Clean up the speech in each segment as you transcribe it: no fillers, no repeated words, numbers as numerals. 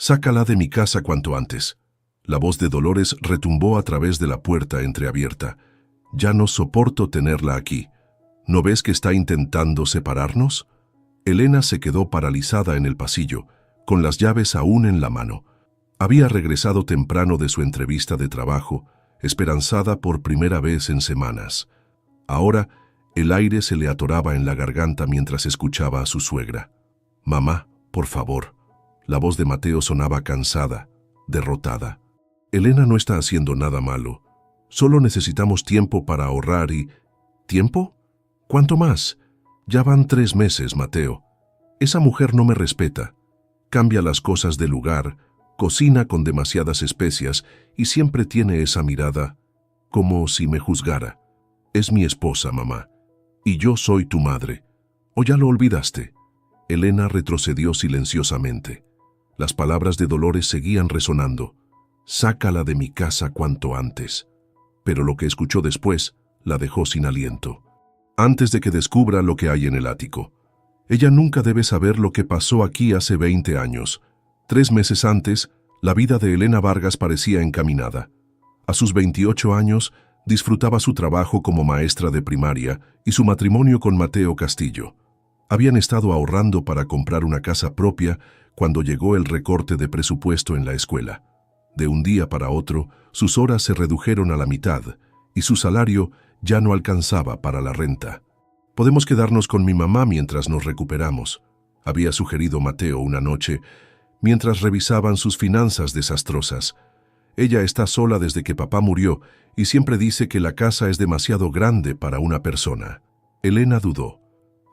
Sácala de mi casa cuanto antes. La voz de Dolores retumbó a través de la puerta entreabierta. Ya no soporto tenerla aquí. ¿No ves que está intentando separarnos? Elena se quedó paralizada en el pasillo, con las llaves aún en la mano. Había regresado temprano de su entrevista de trabajo, esperanzada por primera vez en semanas. Ahora, el aire se le atoraba en la garganta mientras escuchaba a su suegra. «Mamá, por favor». La voz de Mateo sonaba cansada, derrotada. «Elena no está haciendo nada malo. Solo necesitamos tiempo para ahorrar y...» ¿Tiempo? ¿Cuánto más? Ya van 3 meses, Mateo. Esa mujer no me respeta. Cambia las cosas de lugar, cocina con demasiadas especias y siempre tiene esa mirada, como si me juzgara. Es mi esposa, mamá, y yo soy tu madre. ¿O ya lo olvidaste?» Elena retrocedió silenciosamente. Las palabras de Dolores seguían resonando. «Sácala de mi casa cuanto antes». Pero lo que escuchó después la dejó sin aliento. Antes de que descubra lo que hay en el ático. Ella nunca debe saber lo que pasó aquí hace 20 años. 3 meses antes, la vida de Elena Vargas parecía encaminada. A sus 28 años, disfrutaba su trabajo como maestra de primaria y su matrimonio con Mateo Castillo. Habían estado ahorrando para comprar una casa propia cuando llegó el recorte de presupuesto en la escuela. De un día para otro, sus horas se redujeron a la mitad y su salario ya no alcanzaba para la renta. «Podemos quedarnos con mi mamá mientras nos recuperamos», había sugerido Mateo una noche, mientras revisaban sus finanzas desastrosas. «Ella está sola desde que papá murió y siempre dice que la casa es demasiado grande para una persona». Elena dudó.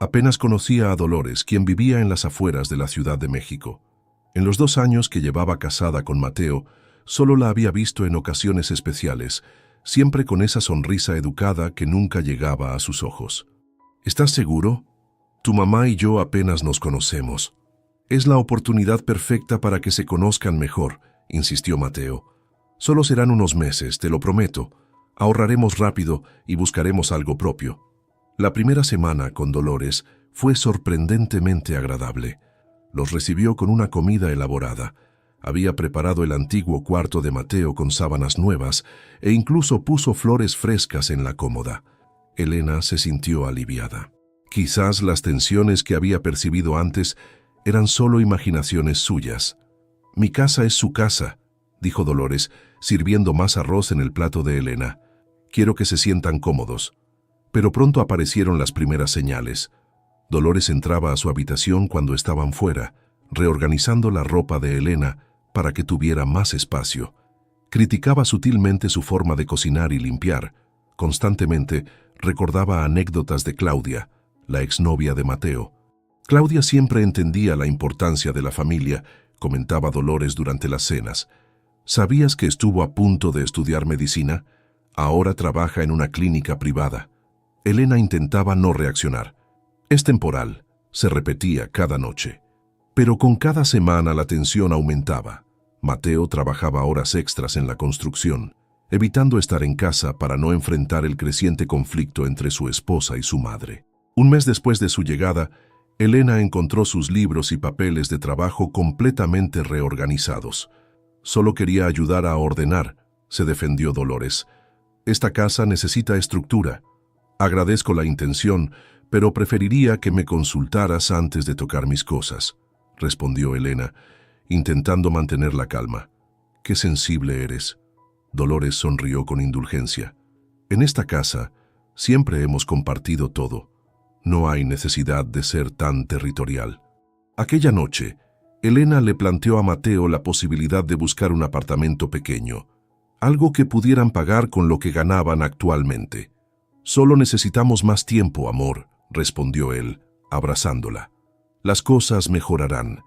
Apenas conocía a Dolores, quien vivía en las afueras de la Ciudad de México. En los 2 años que llevaba casada con Mateo, solo la había visto en ocasiones especiales, siempre con esa sonrisa educada que nunca llegaba a sus ojos. «¿Estás seguro? Tu mamá y yo apenas nos conocemos. Es la oportunidad perfecta para que se conozcan mejor», insistió Mateo. «Solo serán unos meses, te lo prometo. Ahorraremos rápido y buscaremos algo propio». La primera semana con Dolores fue sorprendentemente agradable. Los recibió con una comida elaborada. Había preparado el antiguo cuarto de Mateo con sábanas nuevas e incluso puso flores frescas en la cómoda. Elena se sintió aliviada. Quizás las tensiones que había percibido antes eran solo imaginaciones suyas. «Mi casa es su casa», dijo Dolores, sirviendo más arroz en el plato de Elena. «Quiero que se sientan cómodos». Pero pronto aparecieron las primeras señales. Dolores entraba a su habitación cuando estaban fuera, reorganizando la ropa de Elena para que tuviera más espacio. Criticaba sutilmente su forma de cocinar y limpiar. Constantemente recordaba anécdotas de Claudia, la exnovia de Mateo. «Claudia siempre entendía la importancia de la familia», comentaba Dolores durante las cenas. «¿Sabías que estuvo a punto de estudiar medicina? Ahora trabaja en una clínica privada». Elena intentaba no reaccionar. «Es temporal», se repetía cada noche. Pero con cada semana la tensión aumentaba. Mateo trabajaba horas extras en la construcción, evitando estar en casa para no enfrentar el creciente conflicto entre su esposa y su madre. Un mes después de su llegada, Elena encontró sus libros y papeles de trabajo completamente reorganizados. «Solo quería ayudar a ordenar», se defendió Dolores. «Esta casa necesita estructura. Agradezco la intención, pero preferiría que me consultaras antes de tocar mis cosas», respondió Elena, intentando mantener la calma. «Qué sensible eres». Dolores sonrió con indulgencia. «En esta casa siempre hemos compartido todo. No hay necesidad de ser tan territorial». Aquella noche, Elena le planteó a Mateo la posibilidad de buscar un apartamento pequeño, algo que pudieran pagar con lo que ganaban actualmente. «Solo necesitamos más tiempo, amor», respondió él, abrazándola. «Las cosas mejorarán.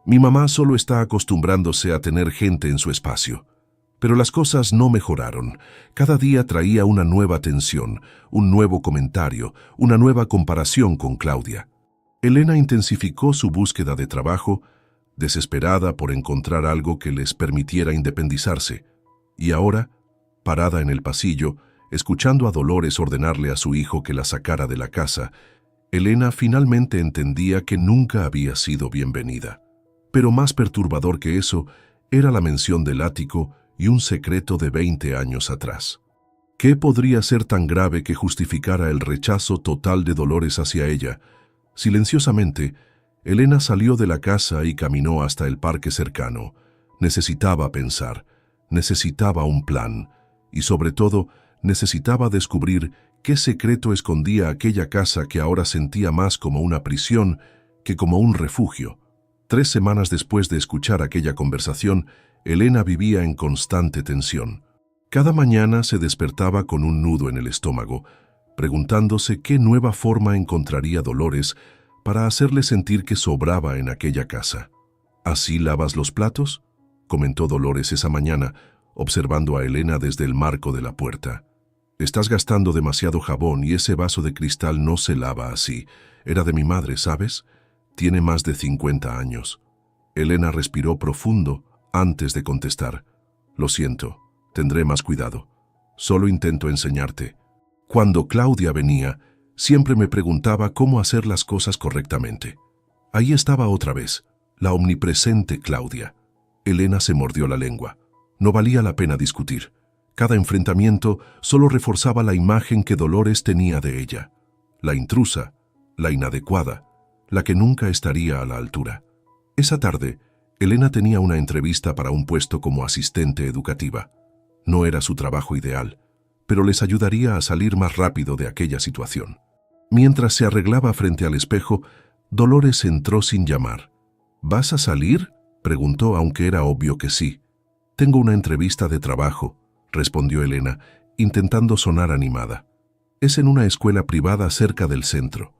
Mi mamá solo está acostumbrándose a tener gente en su espacio». Pero las cosas no mejoraron. Cada día traía una nueva tensión, un nuevo comentario, una nueva comparación con Claudia. Elena intensificó su búsqueda de trabajo, desesperada por encontrar algo que les permitiera independizarse. Y ahora, parada en el pasillo, escuchando a Dolores ordenarle a su hijo que la sacara de la casa, Elena finalmente entendía que nunca había sido bienvenida. Pero más perturbador que eso era la mención del ático y un secreto de 20 años atrás. ¿Qué podría ser tan grave que justificara el rechazo total de Dolores hacia ella? Silenciosamente, Elena salió de la casa y caminó hasta el parque cercano. Necesitaba pensar, necesitaba un plan y, sobre todo, necesitaba descubrir qué secreto escondía aquella casa que ahora sentía más como una prisión que como un refugio. 3 semanas después de escuchar aquella conversación, Elena vivía en constante tensión. Cada mañana se despertaba con un nudo en el estómago, preguntándose qué nueva forma encontraría Dolores para hacerle sentir que sobraba en aquella casa. ¿Así lavas los platos?, comentó Dolores esa mañana, observando a Elena desde el marco de la puerta. Estás gastando demasiado jabón y ese vaso de cristal no se lava así. Era de mi madre, ¿sabes? Tiene más de 50 años. Elena respiró profundo antes de contestar. Lo siento, tendré más cuidado. Solo intento enseñarte. Cuando Claudia venía, siempre me preguntaba cómo hacer las cosas correctamente. Ahí estaba otra vez, la omnipresente Claudia. Elena se mordió la lengua. No valía la pena discutir. Cada enfrentamiento solo reforzaba la imagen que Dolores tenía de ella. La intrusa, la inadecuada, la que nunca estaría a la altura. Esa tarde, Elena tenía una entrevista para un puesto como asistente educativa. No era su trabajo ideal, pero les ayudaría a salir más rápido de aquella situación. Mientras se arreglaba frente al espejo, Dolores entró sin llamar. ¿Vas a salir?, preguntó, aunque era obvio que sí. Tengo una entrevista de trabajo, respondió Elena, intentando sonar animada. Es en una escuela privada cerca del centro.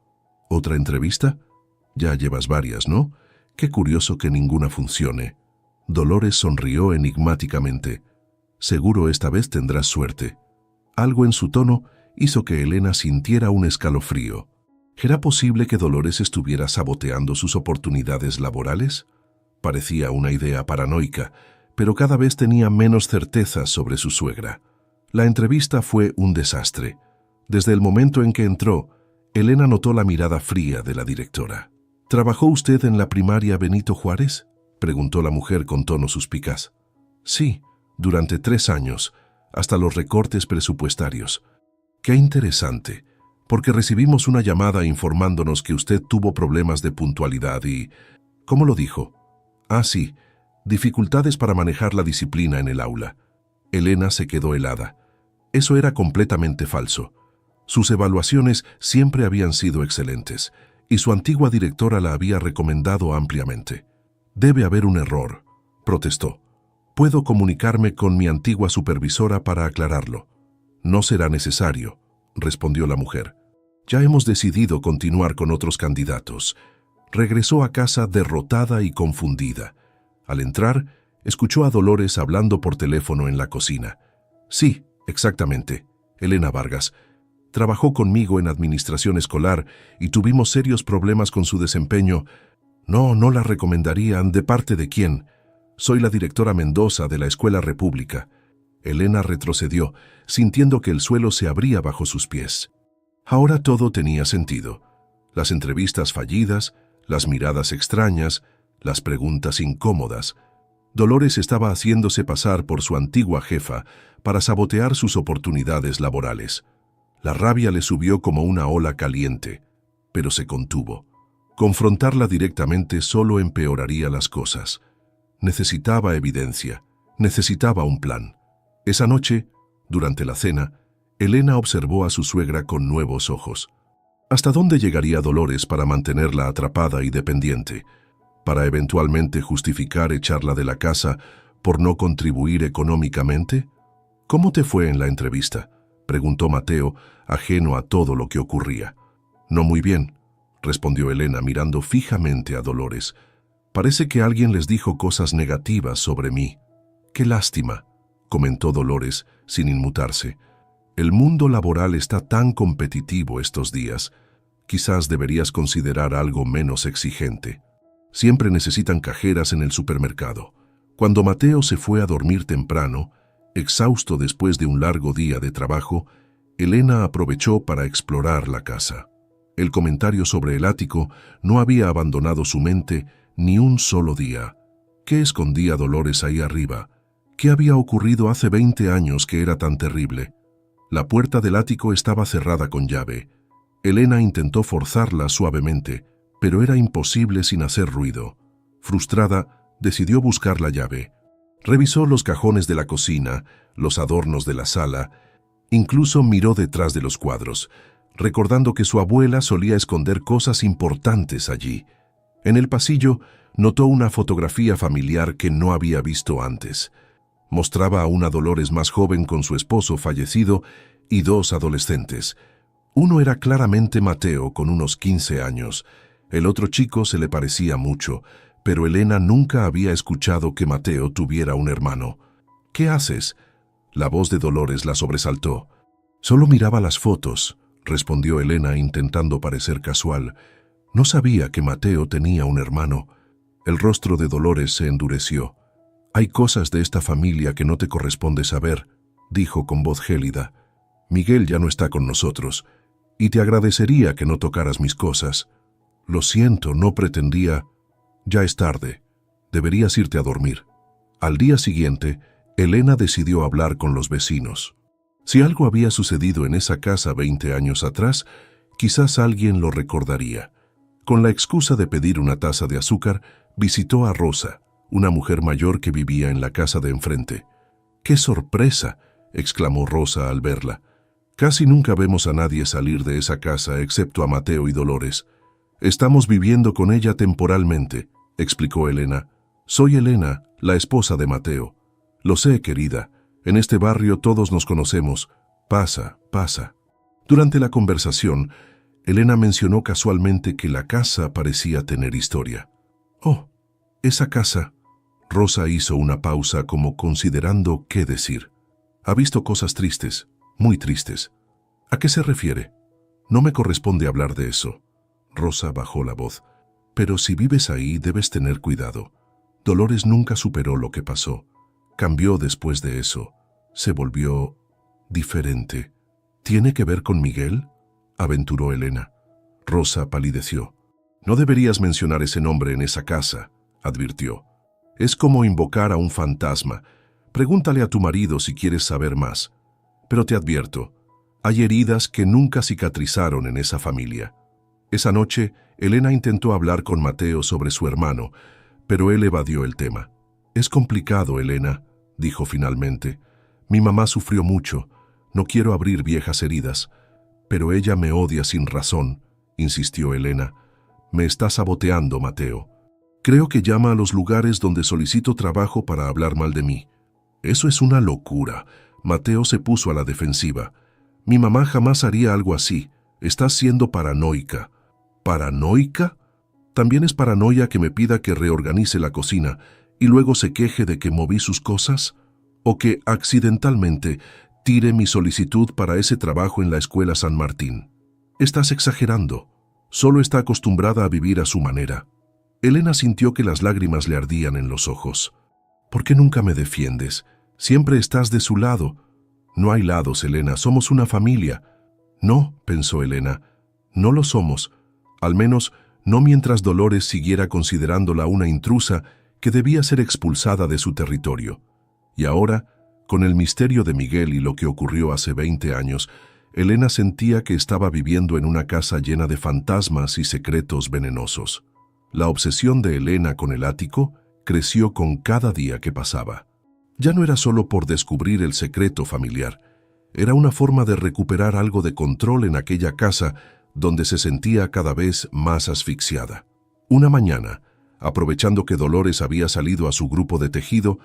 ¿Otra entrevista? Ya llevas varias, ¿no? Qué curioso que ninguna funcione. Dolores sonrió enigmáticamente. Seguro esta vez tendrás suerte. Algo en su tono hizo que Elena sintiera un escalofrío. ¿Era posible que Dolores estuviera saboteando sus oportunidades laborales? Parecía una idea paranoica, pero cada vez tenía menos certezas sobre su suegra. La entrevista fue un desastre. Desde el momento en que entró, Elena notó la mirada fría de la directora. ¿Trabajó usted en la primaria Benito Juárez?, preguntó la mujer con tono suspicaz. Sí, durante 3 años, hasta los recortes presupuestarios. Qué interesante, porque recibimos una llamada informándonos que usted tuvo problemas de puntualidad y... ¿Cómo lo dijo? Ah, sí, dificultades para manejar la disciplina en el aula. Elena se quedó helada. Eso era completamente falso. Sus evaluaciones siempre habían sido excelentes, y su antigua directora la había recomendado ampliamente. Debe haber un error, protestó. Puedo comunicarme con mi antigua supervisora para aclararlo. No será necesario, respondió la mujer. Ya hemos decidido continuar con otros candidatos. Regresó a casa derrotada y confundida. Al entrar, escuchó a Dolores hablando por teléfono en la cocina. Sí, exactamente, Elena Vargas. Trabajó conmigo en administración escolar y tuvimos serios problemas con su desempeño. No la recomendarían. ¿De parte de quién? Soy la directora Mendoza de la Escuela República. Elena retrocedió, sintiendo que el suelo se abría bajo sus pies. Ahora todo tenía sentido. Las entrevistas fallidas, las miradas extrañas, las preguntas incómodas. Dolores estaba haciéndose pasar por su antigua jefa para sabotear sus oportunidades laborales. La rabia le subió como una ola caliente, pero se contuvo. Confrontarla directamente solo empeoraría las cosas. Necesitaba evidencia, necesitaba un plan. Esa noche, durante la cena, Elena observó a su suegra con nuevos ojos. ¿Hasta dónde llegaría Dolores para mantenerla atrapada y dependiente? ¿Para eventualmente justificar echarla de la casa por no contribuir económicamente? ¿Cómo te fue en la entrevista?, preguntó Mateo, ajeno a todo lo que ocurría. No muy bien, respondió Elena mirando fijamente a Dolores. Parece que alguien les dijo cosas negativas sobre mí. Qué lástima, comentó Dolores, sin inmutarse. El mundo laboral está tan competitivo estos días. Quizás deberías considerar algo menos exigente. Siempre necesitan cajeras en el supermercado. Cuando Mateo se fue a dormir temprano, exhausto después de un largo día de trabajo, Elena aprovechó para explorar la casa. El comentario sobre el ático no había abandonado su mente ni un solo día. ¿Qué escondía Dolores ahí arriba? ¿Qué había ocurrido hace 20 años que era tan terrible? La puerta del ático estaba cerrada con llave. Elena intentó forzarla suavemente, pero era imposible sin hacer ruido. Frustrada, decidió buscar la llave. Revisó los cajones de la cocina, los adornos de la sala, incluso miró detrás de los cuadros, recordando que su abuela solía esconder cosas importantes allí. En el pasillo, notó una fotografía familiar que no había visto antes. Mostraba a una Dolores más joven con su esposo fallecido y dos adolescentes. Uno era claramente Mateo, con unos 15 años. El otro chico se le parecía mucho, pero Elena nunca había escuchado que Mateo tuviera un hermano. «¿Qué haces?», la voz de Dolores la sobresaltó. «Solo miraba las fotos», respondió Elena intentando parecer casual. No sabía que Mateo tenía un hermano. El rostro de Dolores se endureció. «Hay cosas de esta familia que no te corresponde saber», dijo con voz gélida. «Miguel ya no está con nosotros, y te agradecería que no tocaras mis cosas. Lo siento, no pretendía. Ya es tarde. Deberías irte a dormir». Al día siguiente, Elena decidió hablar con los vecinos. Si algo había sucedido en esa casa 20 años atrás, quizás alguien lo recordaría. Con la excusa de pedir una taza de azúcar, visitó a Rosa, una mujer mayor que vivía en la casa de enfrente. «¡Qué sorpresa!», exclamó Rosa al verla. «Casi nunca vemos a nadie salir de esa casa excepto a Mateo y Dolores. Estamos viviendo con ella temporalmente», explicó Elena. «Soy Elena, la esposa de Mateo. Lo sé, querida. En este barrio todos nos conocemos. Pasa, pasa». Durante la conversación, Elena mencionó casualmente que la casa parecía tener historia. «Oh, esa casa». Rosa hizo una pausa como considerando qué decir. «Ha visto cosas tristes, muy tristes». «¿A qué se refiere?». «No me corresponde hablar de eso». Rosa bajó la voz. «Pero si vives ahí debes tener cuidado. Dolores nunca superó lo que pasó. Cambió después de eso. Se volvió diferente». «¿Tiene que ver con Miguel?», aventuró Elena. Rosa palideció. «No deberías mencionar ese nombre en esa casa», advirtió. «Es como invocar a un fantasma. Pregúntale a tu marido si quieres saber más. Pero te advierto, hay heridas que nunca cicatrizaron en esa familia». Esa noche, Elena intentó hablar con Mateo sobre su hermano, pero él evadió el tema. «Es complicado, Elena», dijo finalmente. «Mi mamá sufrió mucho. No quiero abrir viejas heridas». «Pero ella me odia sin razón», insistió Elena. «Me está saboteando, Mateo. Creo que llama a los lugares donde solicito trabajo para hablar mal de mí». «Eso es una locura». Mateo se puso a la defensiva. «Mi mamá jamás haría algo así. Estás siendo paranoica». «¿Paranoica? ¿También es paranoia que me pida que reorganice la cocina y luego se queje de que moví sus cosas? ¿O que accidentalmente tire mi solicitud para ese trabajo en la escuela San Martín? Estás exagerando. Solo está acostumbrada a vivir a su manera». Elena sintió que las lágrimas le ardían en los ojos. «¿Por qué nunca me defiendes? Siempre estás de su lado». «No hay lados, Elena. Somos una familia». «No», pensó Elena. «No lo somos. Al menos no mientras Dolores siguiera considerándola una intrusa que debía ser expulsada de su territorio». Y ahora, con el misterio de Miguel y lo que ocurrió hace 20 años, Elena sentía que estaba viviendo en una casa llena de fantasmas y secretos venenosos. La obsesión de Elena con el ático creció con cada día que pasaba. Ya no era solo por descubrir el secreto familiar, era una forma de recuperar algo de control en aquella casa donde se sentía cada vez más asfixiada. Una mañana, aprovechando que Dolores había salido a su grupo de tejido,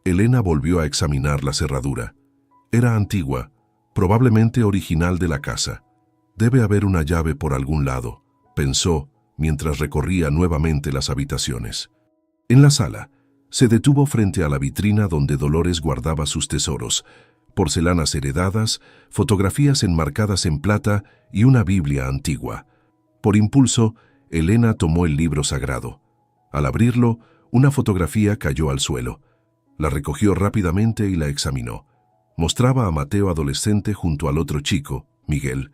Elena volvió a examinar la cerradura. Era antigua, probablemente original de la casa. «Debe haber una llave por algún lado», pensó mientras recorría nuevamente las habitaciones. En la sala, se detuvo frente a la vitrina donde Dolores guardaba sus tesoros: porcelanas heredadas, fotografías enmarcadas en plata y una Biblia antigua. Por impulso, Elena tomó el libro sagrado. Al abrirlo, una fotografía cayó al suelo. La recogió rápidamente y la examinó. Mostraba a Mateo adolescente junto al otro chico, Miguel.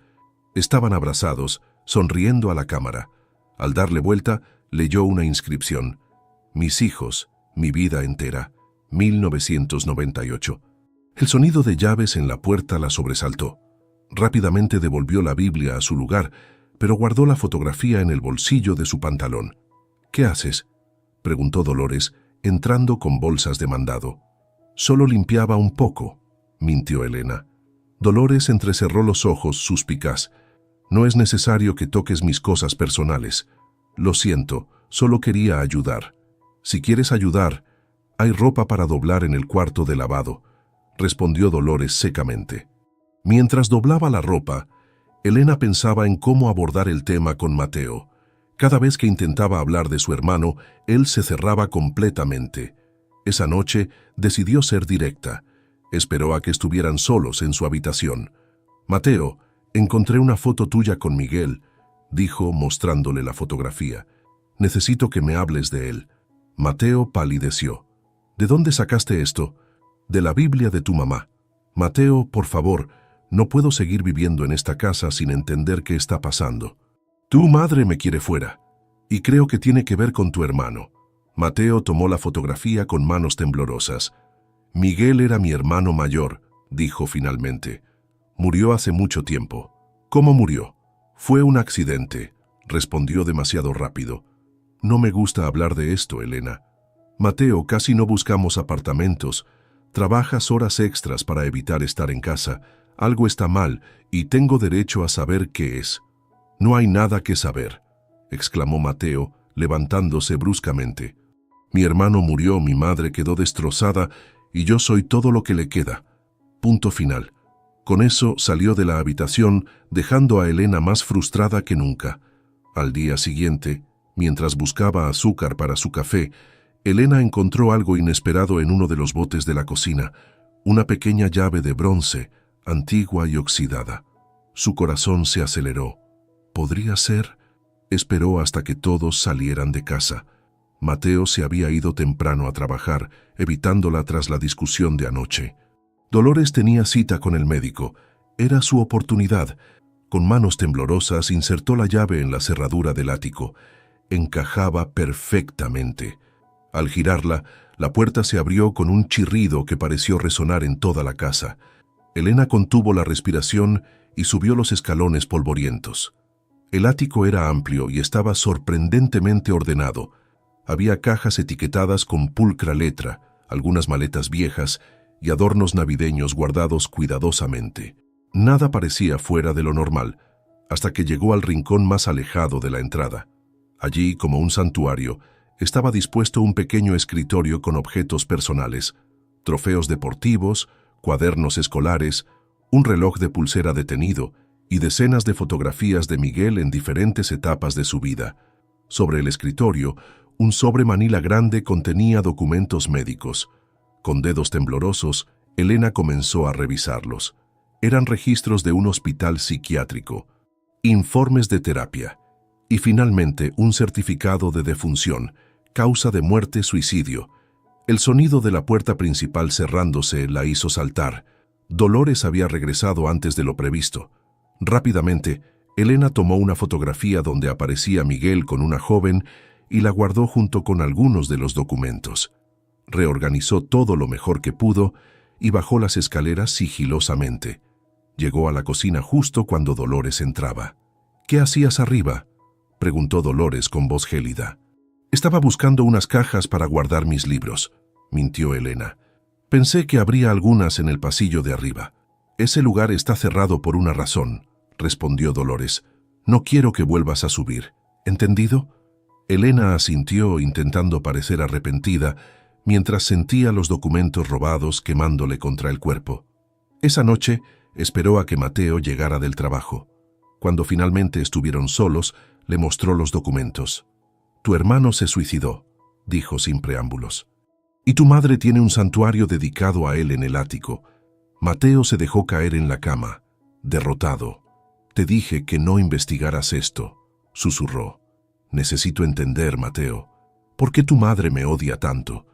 Estaban abrazados, sonriendo a la cámara. Al darle vuelta, Leyó una inscripción: Mis hijos, mi vida entera, 1998. El sonido de llaves en la puerta la sobresaltó. Rápidamente devolvió la Biblia a su lugar, pero guardó la fotografía en el bolsillo de su pantalón. «¿Qué haces?», preguntó Dolores, entrando con bolsas de mandado. «Solo limpiaba un poco», mintió Elena. Dolores entrecerró los ojos, suspicaz. «No es necesario que toques mis cosas personales. Lo siento, solo quería ayudar. Si quieres ayudar, hay ropa para doblar en el cuarto de lavado», respondió Dolores secamente. Mientras doblaba la ropa, Elena pensaba en cómo abordar el tema con Mateo. Cada vez que intentaba hablar de su hermano, él se cerraba completamente. Esa noche decidió ser directa. Esperó a que estuvieran solos en su habitación. «Mateo, encontré una foto tuya con Miguel», dijo mostrándole la fotografía. «Necesito que me hables de él». Mateo palideció. «¿De dónde sacaste esto?» «De la Biblia de tu mamá». «Mateo, por favor, no puedo seguir viviendo en esta casa sin entender qué está pasando. Tu madre me quiere fuera, y creo que tiene que ver con tu hermano». Mateo tomó la fotografía con manos temblorosas. «Miguel era mi hermano mayor», dijo finalmente. «Murió hace mucho tiempo». «¿Cómo murió?» «Fue un accidente», respondió demasiado rápido. «No me gusta hablar de esto, Elena. Mateo, casi no buscamos apartamentos. Trabajas horas extras para evitar estar en casa. Algo está mal y tengo derecho a saber qué es». «No hay nada que saber», exclamó Mateo, levantándose bruscamente. «Mi hermano murió, mi madre quedó destrozada y yo soy todo lo que le queda. Punto final». Con eso salió de la habitación, dejando a Elena más frustrada que nunca. Al día siguiente, mientras buscaba azúcar para su café, Elena encontró algo inesperado en uno de los botes de la cocina, una pequeña llave de bronce, antigua y oxidada. Su corazón se aceleró. ¿Podría ser? Esperó hasta que todos salieran de casa. Mateo se había ido temprano a trabajar, evitándola tras la discusión de anoche. Dolores tenía cita con el médico. Era su oportunidad. Con manos temblorosas insertó la llave en la cerradura del ático. Encajaba perfectamente. Al girarla, la puerta se abrió con un chirrido que pareció resonar en toda la casa. Elena contuvo la respiración y subió los escalones polvorientos. El ático era amplio y estaba sorprendentemente ordenado. Había cajas etiquetadas con pulcra letra, algunas maletas viejas y adornos navideños guardados cuidadosamente. Nada parecía fuera de lo normal, hasta que llegó al rincón más alejado de la entrada. Allí, como un santuario, estaba dispuesto un pequeño escritorio con objetos personales, trofeos deportivos, cuadernos escolares, un reloj de pulsera detenido y decenas de fotografías de Miguel en diferentes etapas de su vida. Sobre el escritorio, un sobre manila grande contenía documentos médicos. Con dedos temblorosos, Elena comenzó a revisarlos. Eran registros de un hospital psiquiátrico, informes de terapia y finalmente un certificado de defunción, causa de muerte, suicidio. El sonido de la puerta principal cerrándose la hizo saltar. Dolores había regresado antes de lo previsto. Rápidamente, Elena tomó una fotografía donde aparecía Miguel con una joven y la guardó junto con algunos de los documentos. Reorganizó todo lo mejor que pudo y bajó las escaleras sigilosamente. Llegó a la cocina justo cuando Dolores entraba. «¿Qué hacías arriba?», preguntó Dolores con voz gélida. «Estaba buscando unas cajas para guardar mis libros», mintió Elena. «Pensé que habría algunas en el pasillo de arriba». «Ese lugar está cerrado por una razón», respondió Dolores. «No quiero que vuelvas a subir. ¿Entendido?». Elena asintió intentando parecer arrepentida, mientras sentía los documentos robados quemándole contra el cuerpo. Esa noche esperó a que Mateo llegara del trabajo. Cuando finalmente estuvieron solos, le mostró los documentos. «Tu hermano se suicidó», dijo sin preámbulos. «Y tu madre tiene un santuario dedicado a él en el ático». Mateo se dejó caer en la cama, derrotado. «Te dije que no investigaras esto», susurró. «Necesito entender, Mateo. ¿Por qué tu madre me odia tanto?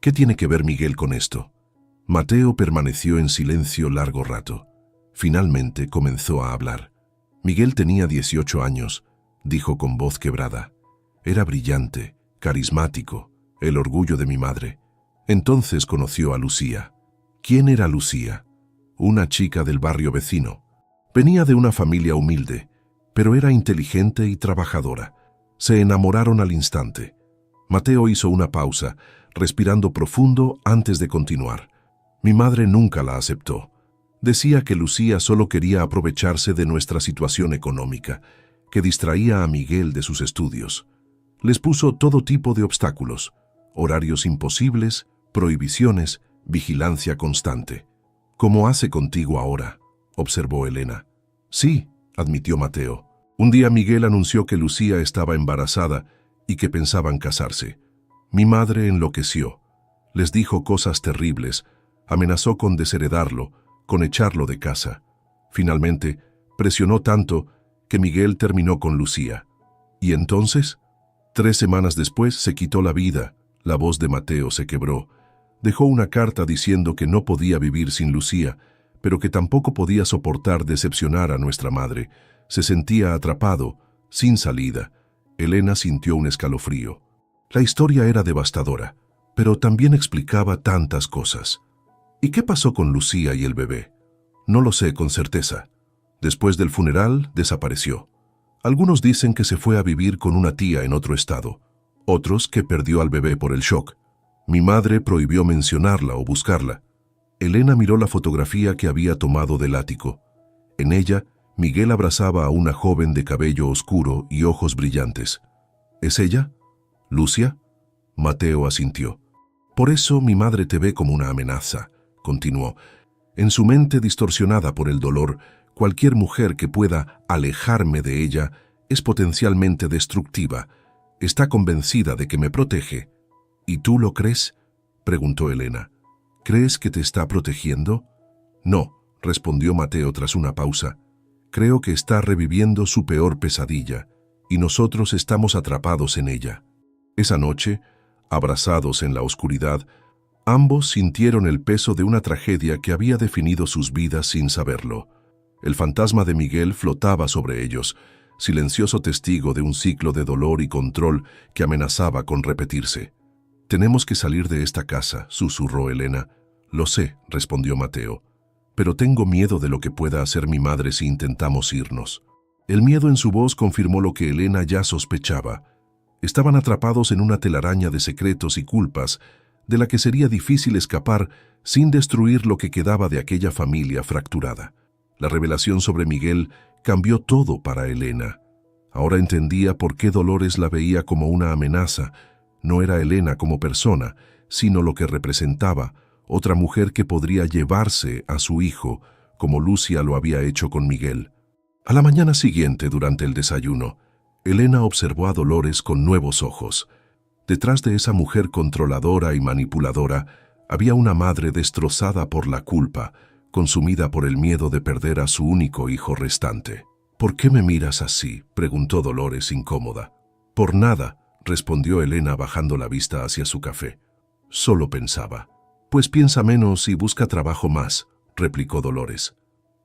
¿Qué tiene que ver Miguel con esto?». Mateo permaneció en silencio largo rato. Finalmente comenzó a hablar. «Miguel tenía 18 años», dijo con voz quebrada. Era brillante, carismático, el orgullo de mi madre. Entonces conoció a Lucía. ¿Quién era Lucía? Una chica del barrio vecino. Venía de una familia humilde, pero era inteligente y trabajadora. Se enamoraron al instante. Mateo hizo una pausa, respirando profundo antes de continuar. Mi madre nunca la aceptó. Decía que Lucía solo quería aprovecharse de nuestra situación económica, que distraía a Miguel de sus estudios. Les puso todo tipo de obstáculos, horarios imposibles, prohibiciones, vigilancia constante. «¿Cómo hace contigo ahora?», observó Elena. «Sí», admitió Mateo. Un día Miguel anunció que Lucía estaba embarazada y que pensaban casarse. Mi madre enloqueció. Les dijo cosas terribles, amenazó con desheredarlo, con echarlo de casa. Finalmente, presionó tanto que Miguel terminó con Lucía. ¿Y entonces? 3 semanas después se quitó la vida. La voz de Mateo se quebró. Dejó una carta diciendo que no podía vivir sin Lucía, pero que tampoco podía soportar decepcionar a nuestra madre. Se sentía atrapado, sin salida. Elena sintió un escalofrío. La historia era devastadora, pero también explicaba tantas cosas. ¿Y qué pasó con Lucía y el bebé? No lo sé con certeza. Después del funeral, desapareció. Algunos dicen que se fue a vivir con una tía en otro estado. Otros que perdió al bebé por el shock. Mi madre prohibió mencionarla o buscarla. Elena miró la fotografía que había tomado del ático. En ella, Miguel abrazaba a una joven de cabello oscuro y ojos brillantes. ¿Es ella? ¿Lucia? Mateo asintió. Por eso mi madre te ve como una amenaza, continuó. En su mente distorsionada por el dolor, cualquier mujer que pueda alejarme de ella es potencialmente destructiva. Está convencida de que me protege. ¿Y tú lo crees?, preguntó Elena. ¿Crees que te está protegiendo? No, respondió Mateo tras una pausa. Creo que está reviviendo su peor pesadilla, y nosotros estamos atrapados en ella. Esa noche, abrazados en la oscuridad, ambos sintieron el peso de una tragedia que había definido sus vidas sin saberlo. El fantasma de Miguel flotaba sobre ellos, silencioso testigo de un ciclo de dolor y control que amenazaba con repetirse. «Tenemos que salir de esta casa», susurró Elena. «Lo sé», respondió Mateo, «pero tengo miedo de lo que pueda hacer mi madre si intentamos irnos». El miedo en su voz confirmó lo que Elena ya sospechaba. Estaban atrapados en una telaraña de secretos y culpas, de la que sería difícil escapar sin destruir lo que quedaba de aquella familia fracturada. La revelación sobre Miguel cambió todo para Elena. Ahora entendía por qué Dolores la veía como una amenaza. No era Elena como persona, sino lo que representaba, otra mujer que podría llevarse a su hijo, como Lucia lo había hecho con Miguel. A la mañana siguiente, durante el desayuno, Elena observó a Dolores con nuevos ojos. Detrás de esa mujer controladora y manipuladora había una madre destrozada por la culpa, consumida por el miedo de perder a su único hijo restante. «¿Por qué me miras así?», preguntó Dolores incómoda. «Por nada», respondió Elena bajando la vista hacia su café. «Solo pensaba». «Pues piensa menos y busca trabajo más», replicó Dolores.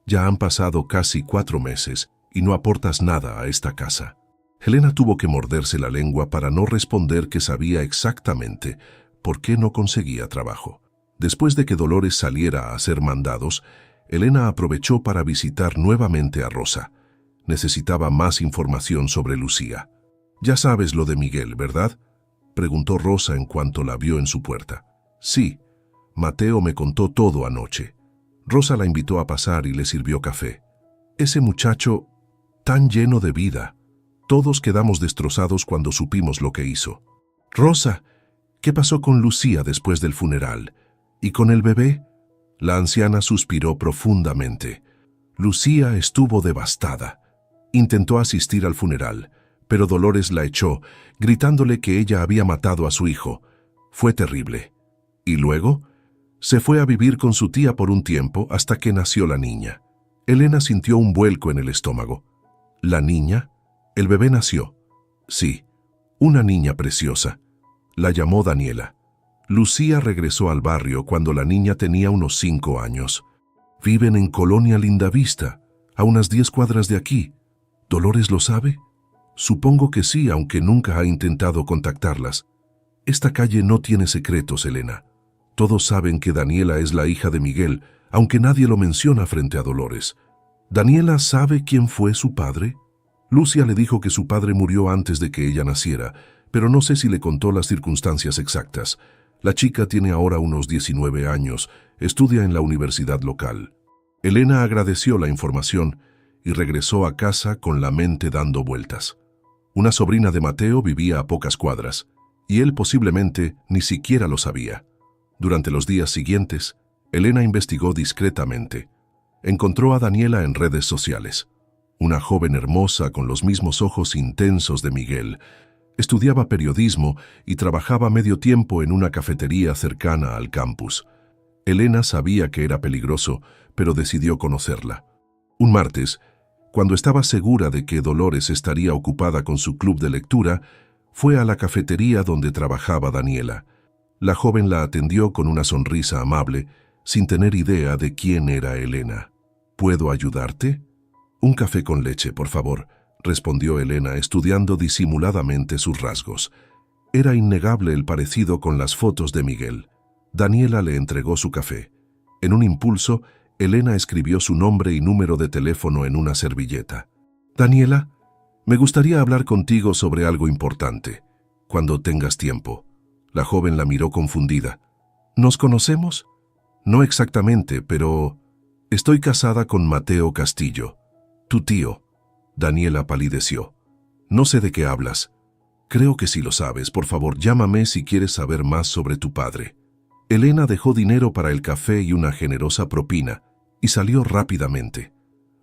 «Ya han pasado casi 4 meses y no aportas nada a esta casa». Elena tuvo que morderse la lengua para no responder que sabía exactamente por qué no conseguía trabajo. Después de que Dolores saliera a hacer mandados, Elena aprovechó para visitar nuevamente a Rosa. Necesitaba más información sobre Lucía. «Ya sabes lo de Miguel, ¿verdad?», preguntó Rosa en cuanto la vio en su puerta. «Sí, Mateo me contó todo anoche». Rosa la invitó a pasar y le sirvió café. «Ese muchacho, tan lleno de vida. Todos quedamos destrozados cuando supimos lo que hizo». «Rosa, ¿qué pasó con Lucía después del funeral? ¿Y con el bebé?». La anciana suspiró profundamente. «Lucía estuvo devastada. Intentó asistir al funeral, pero Dolores la echó, gritándole que ella había matado a su hijo. Fue terrible. Y luego se fue a vivir con su tía por un tiempo hasta que nació la niña». Elena sintió un vuelco en el estómago. «¿La niña? El bebé nació». «Sí, una niña preciosa. La llamó Daniela. Lucía regresó al barrio cuando la niña tenía unos 5 años. Viven en Colonia Lindavista, a unas 10 cuadras de aquí. ¿Dolores lo sabe?». Supongo que sí, aunque nunca ha intentado contactarlas. Esta calle no tiene secretos, Elena. Todos saben que Daniela es la hija de Miguel, aunque nadie lo menciona frente a Dolores. ¿Daniela sabe quién fue su padre? Lucia le dijo que su padre murió antes de que ella naciera, pero no sé si le contó las circunstancias exactas. La chica tiene ahora unos 19 años, estudia en la universidad local. Elena agradeció la información y regresó a casa con la mente dando vueltas. Una sobrina de Mateo vivía a pocas cuadras, y él posiblemente ni siquiera lo sabía. Durante los días siguientes, Elena investigó discretamente. Encontró a Daniela en redes sociales. Una joven hermosa con los mismos ojos intensos de Miguel. Estudiaba periodismo y trabajaba medio tiempo en una cafetería cercana al campus. Elena sabía que era peligroso, pero decidió conocerla. Un martes, cuando estaba segura de que Dolores estaría ocupada con su club de lectura, fue a la cafetería donde trabajaba Daniela. La joven la atendió con una sonrisa amable, sin tener idea de quién era Elena. ¿Puedo ayudarte? Un café con leche, por favor, respondió Elena, estudiando disimuladamente sus rasgos. Era innegable el parecido con las fotos de Miguel. Daniela le entregó su café. En un impulso, Elena escribió su nombre y número de teléfono en una servilleta. Daniela, me gustaría hablar contigo sobre algo importante, cuando tengas tiempo. La joven la miró confundida. ¿Nos conocemos? No exactamente, pero estoy casada con Mateo Castillo, tu tío. Daniela palideció. No sé de qué hablas. Creo que sí lo sabes. Por favor, llámame si quieres saber más sobre tu padre. Elena dejó dinero para el café y una generosa propina, y salió rápidamente.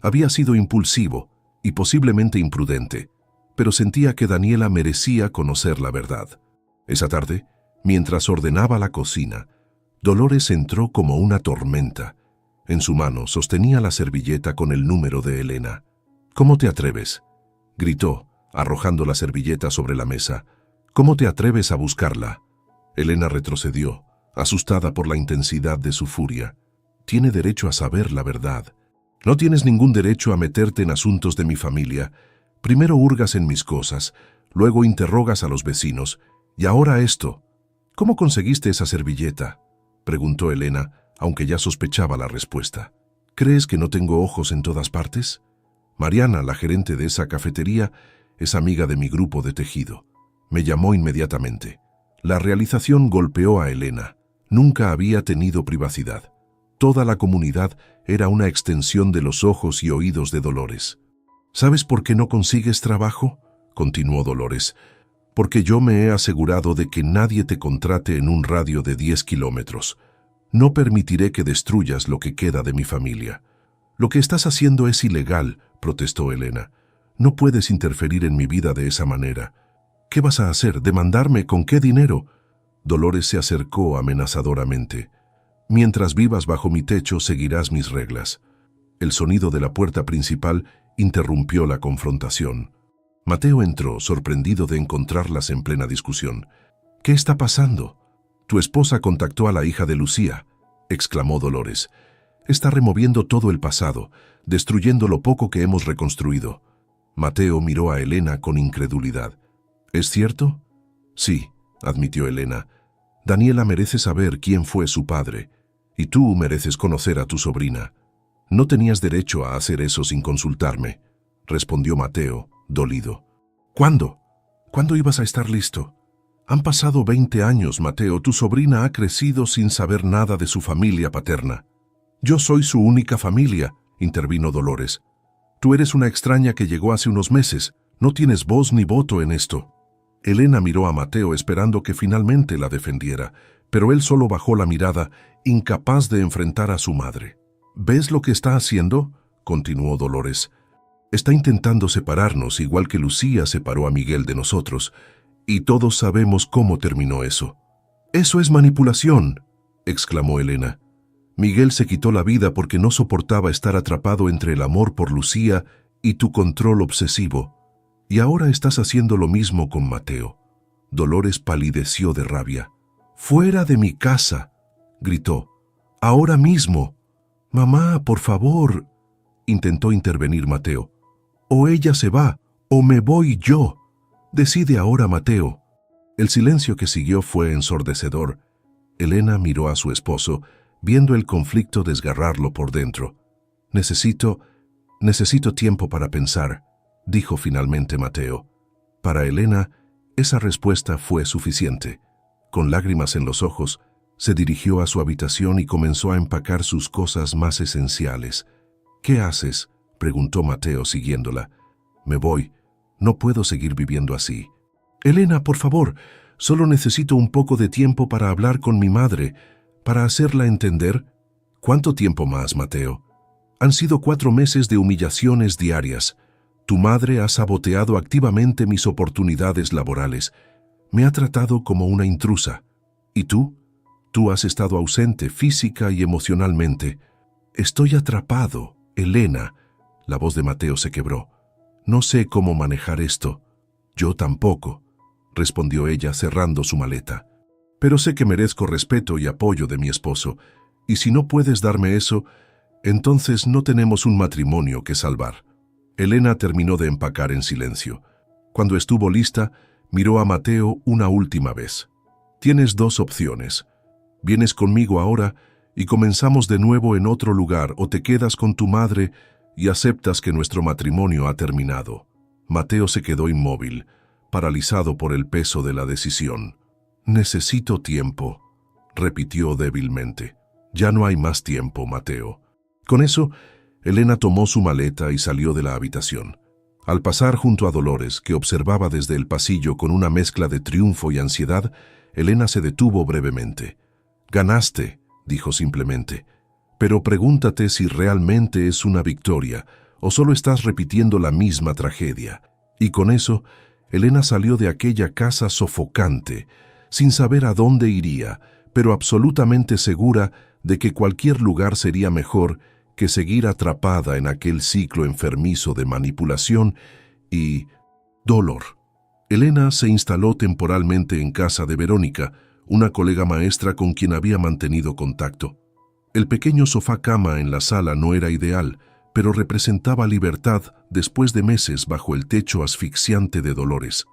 Había sido impulsivo y posiblemente imprudente, pero sentía que Daniela merecía conocer la verdad. Esa tarde, mientras ordenaba la cocina, Dolores entró como una tormenta. En su mano sostenía la servilleta con el número de Elena. «¿Cómo te atreves?», gritó, arrojando la servilleta sobre la mesa. «¿Cómo te atreves a buscarla?». Elena retrocedió, asustada por la intensidad de su furia. «Tiene derecho a saber la verdad. No tienes ningún derecho a meterte en asuntos de mi familia. Primero hurgas en mis cosas, luego interrogas a los vecinos, y ahora esto». «¿Cómo conseguiste esa servilleta?», preguntó Elena, aunque ya sospechaba la respuesta. «¿Crees que no tengo ojos en todas partes? Mariana, la gerente de esa cafetería, es amiga de mi grupo de tejido. Me llamó inmediatamente». La realización golpeó a Elena. Nunca había tenido privacidad. Toda la comunidad era una extensión de los ojos y oídos de Dolores. «¿Sabes por qué no consigues trabajo?», continuó Dolores. «Porque yo me he asegurado de que nadie te contrate en un radio de 10 kilómetros. No permitiré que destruyas lo que queda de mi familia». «Lo que estás haciendo es ilegal», protestó Elena. «No puedes interferir en mi vida de esa manera». «¿Qué vas a hacer? ¿Demandarme? ¿Con qué dinero?». Dolores se acercó amenazadoramente. «Mientras vivas bajo mi techo, seguirás mis reglas». El sonido de la puerta principal interrumpió la confrontación. Mateo entró, sorprendido de encontrarlas en plena discusión. «¿Qué está pasando?». «Tu esposa contactó a la hija de Lucía», exclamó Dolores. «Está removiendo todo el pasado, destruyendo lo poco que hemos reconstruido». Mateo miró a Elena con incredulidad. «¿Es cierto?». «Sí», admitió Elena. «Daniela merece saber quién fue su padre, y tú mereces conocer a tu sobrina». «No tenías derecho a hacer eso sin consultarme», respondió Mateo, dolido. «¿Cuándo? ¿Cuándo ibas a estar listo? Han pasado 20 años, Mateo. Tu sobrina ha crecido sin saber nada de su familia paterna». «Yo soy su única familia», intervino Dolores. «Tú eres una extraña que llegó hace unos meses. No tienes voz ni voto en esto». Elena miró a Mateo esperando que finalmente la defendiera, pero él solo bajó la mirada, incapaz de enfrentar a su madre. «¿Ves lo que está haciendo?», continuó Dolores. «Está intentando separarnos, igual que Lucía separó a Miguel de nosotros, y todos sabemos cómo terminó eso». «Eso es manipulación», exclamó Elena. «Miguel se quitó la vida porque no soportaba estar atrapado entre el amor por Lucía y tu control obsesivo. Y ahora estás haciendo lo mismo con Mateo». Dolores palideció de rabia. «¡Fuera de mi casa!», gritó. «Ahora mismo». «Mamá, por favor», intentó intervenir Mateo. «O ella se va, ¿O me voy yo? Decide ahora, Mateo. El silencio que siguió fue ensordecedor. Elena miró a su esposo, viendo el conflicto desgarrarlo por dentro. Necesito tiempo para pensar, dijo finalmente Mateo. Para Elena, esa respuesta fue suficiente. Con lágrimas en los ojos, se dirigió a su habitación y comenzó a empacar sus cosas más esenciales. ¿Qué haces?, preguntó Mateo siguiéndola. Me voy. No puedo seguir viviendo así. Elena, por favor, solo necesito un poco de tiempo para hablar con mi madre, para hacerla entender. ¿Cuánto tiempo más, Mateo? Han sido 4 meses de humillaciones diarias. Tu madre ha saboteado activamente mis oportunidades laborales. Me ha tratado como una intrusa. ¿Y tú? Tú has estado ausente física y emocionalmente. Estoy atrapado, Elena. La voz de Mateo se quebró. No sé cómo manejar esto. Yo tampoco, respondió ella cerrando su maleta. Pero sé que merezco respeto y apoyo de mi esposo, y si no puedes darme eso, entonces no tenemos un matrimonio que salvar. Elena terminó de empacar en silencio. Cuando estuvo lista, miró a Mateo una última vez. Tienes 2 opciones. Vienes conmigo ahora y comenzamos de nuevo en otro lugar, o te quedas con tu madre y aceptas que nuestro matrimonio ha terminado. Mateo se quedó inmóvil, paralizado por el peso de la decisión. Necesito tiempo, repitió débilmente. Ya no hay más tiempo, Mateo. Con eso, Elena tomó su maleta y salió de la habitación. Al pasar junto a Dolores, que observaba desde el pasillo con una mezcla de triunfo y ansiedad, Elena se detuvo brevemente. Ganaste, dijo simplemente, pero pregúntate si realmente es una victoria o solo estás repitiendo la misma tragedia. Y con eso, Elena salió de aquella casa sofocante, sin saber a dónde iría, pero absolutamente segura de que cualquier lugar sería mejor que seguir atrapada en aquel ciclo enfermizo de manipulación y dolor. Elena se instaló temporalmente en casa de Verónica, una colega maestra con quien había mantenido contacto. El pequeño sofá-cama en la sala no era ideal, pero representaba libertad después de meses bajo el techo asfixiante de Dolores.